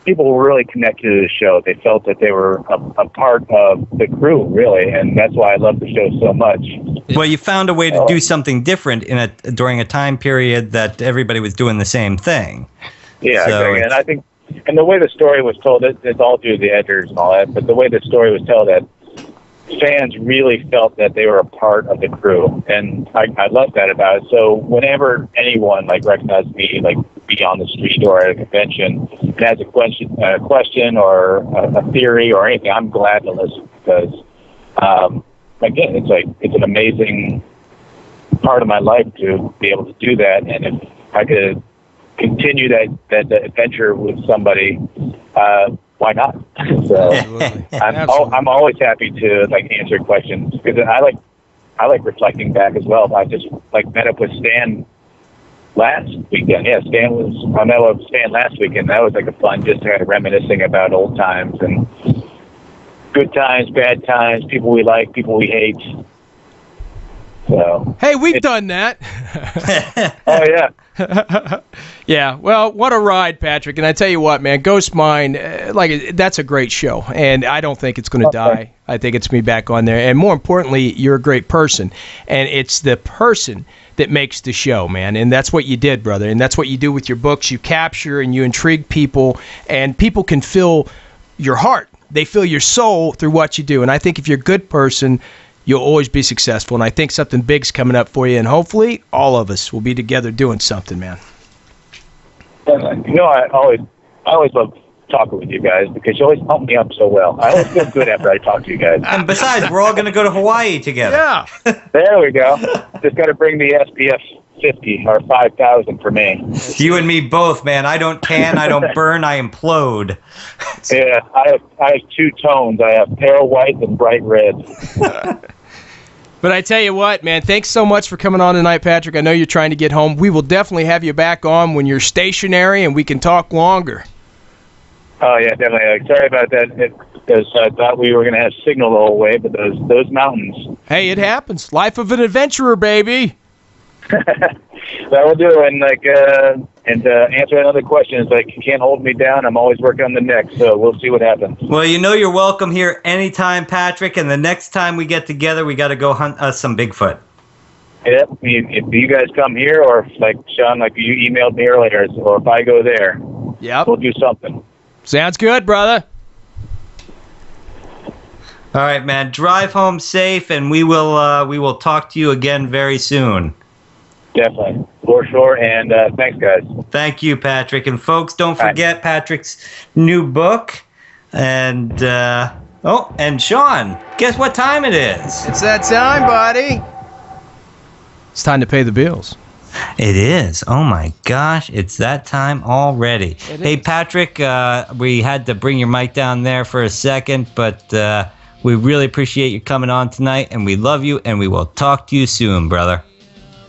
People were really connected to the show. They felt that they were a part of the crew, really, and that's why I love the show so much. Well, you found a way to do something different during a time period that everybody was doing the same thing. Yeah, exactly. And I think, and the way the story was told, it's all due to the editors and all that, but the way the story was told, that fans really felt that they were a part of the crew, and I love that about it. So whenever anyone recognizes me, be on the street or at a convention and has a question or a theory or anything, I'm glad to listen, because again, it's an amazing part of my life to be able to do that, and if I could continue that adventure with somebody, why not? So I'm always happy to answer questions, because I like reflecting back as well. I just met up with Stan last weekend. Yeah, I met up with Stan last weekend. That was a fun, just kind of reminiscing about old times and good times, bad times, people we like, people we hate. So hey, we've done that. Oh yeah. Yeah, well, what a ride, Patrick. And I tell you what, man, GhostMan, that's a great show. And I don't think it's going to die. I think it's going to be back on there. And more importantly, you're a great person. And it's the person that makes the show, man. And that's what you did, brother. And that's what you do with your books. You capture and you intrigue people. And people can feel your heart. They feel your soul through what you do. And I think if you're a good person, you'll always be successful. And I think something big's coming up for you. And hopefully all of us will be together doing something, man. I always love talking with you guys, because you always pump me up so well. I always feel good after I talk to you guys. And besides, we're all going to go to Hawaii together. Yeah. There we go. Just got to bring the SPF 50 or 5,000 for me. You and me both, man. I don't tan, I don't burn, I implode. Yeah, I have two tones. I have pale white and bright red. But I tell you what, man, thanks so much for coming on tonight, Patrick. I know you're trying to get home. We will definitely have you back on when you're stationary and we can talk longer. Oh, yeah, definitely. Sorry about that, because I thought we were going to have signal the whole way, but those mountains. Hey, it happens. Life of an adventurer, baby. That will do. And answer another question is you can't hold me down. I'm always working on the next, so we'll see what happens. Well, you're welcome here anytime, Patrick. And the next time we get together, we got to go hunt us some Bigfoot. Yep. If you guys come here, or Sean, you emailed me earlier, or if I go there, yep, we'll do something. Sounds good, brother. All right, man. Drive home safe, and we will talk to you again very soon. Definitely, for sure. And thanks, guys. Thank you, Patrick. And folks, don't forget Patrick's new book. And and Sean, guess what time it is? It's that time, buddy. It's time to pay the bills. It is. Oh my gosh, it's that time already. Hey, Patrick, we had to bring your mic down there for a second, but we really appreciate you coming on tonight, and we love you, and we will talk to you soon, brother.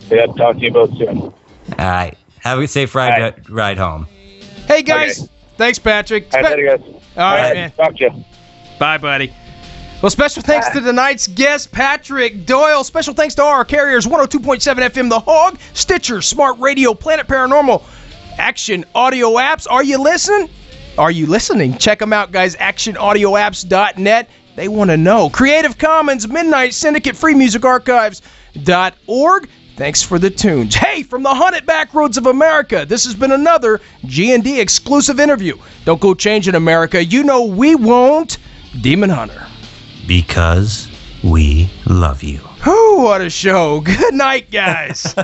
Yeah, talk to you both soon. All right. Have a safe ride home. Hey, guys. Okay. Thanks, Patrick. All right, guys. All right, man. Talk to you. Bye, buddy. Well, special thanks to tonight's guest, Patrick Doyle. Special thanks to our carriers, 102.7 FM The Hog, Stitcher, Smart Radio, Planet Paranormal, Action Audio Apps. Are you listening? Are you listening? Check them out, guys. ActionAudioApps.net. They want to know. Creative Commons, Midnight Syndicate, FreeMusicArchives.org. Thanks for the tunes. Hey, from the haunted backroads of America, this has been another G&D exclusive interview. Don't go changing America. You know we won't. Demon Hunter. Because we love you. Whew, what a show. Good night, guys.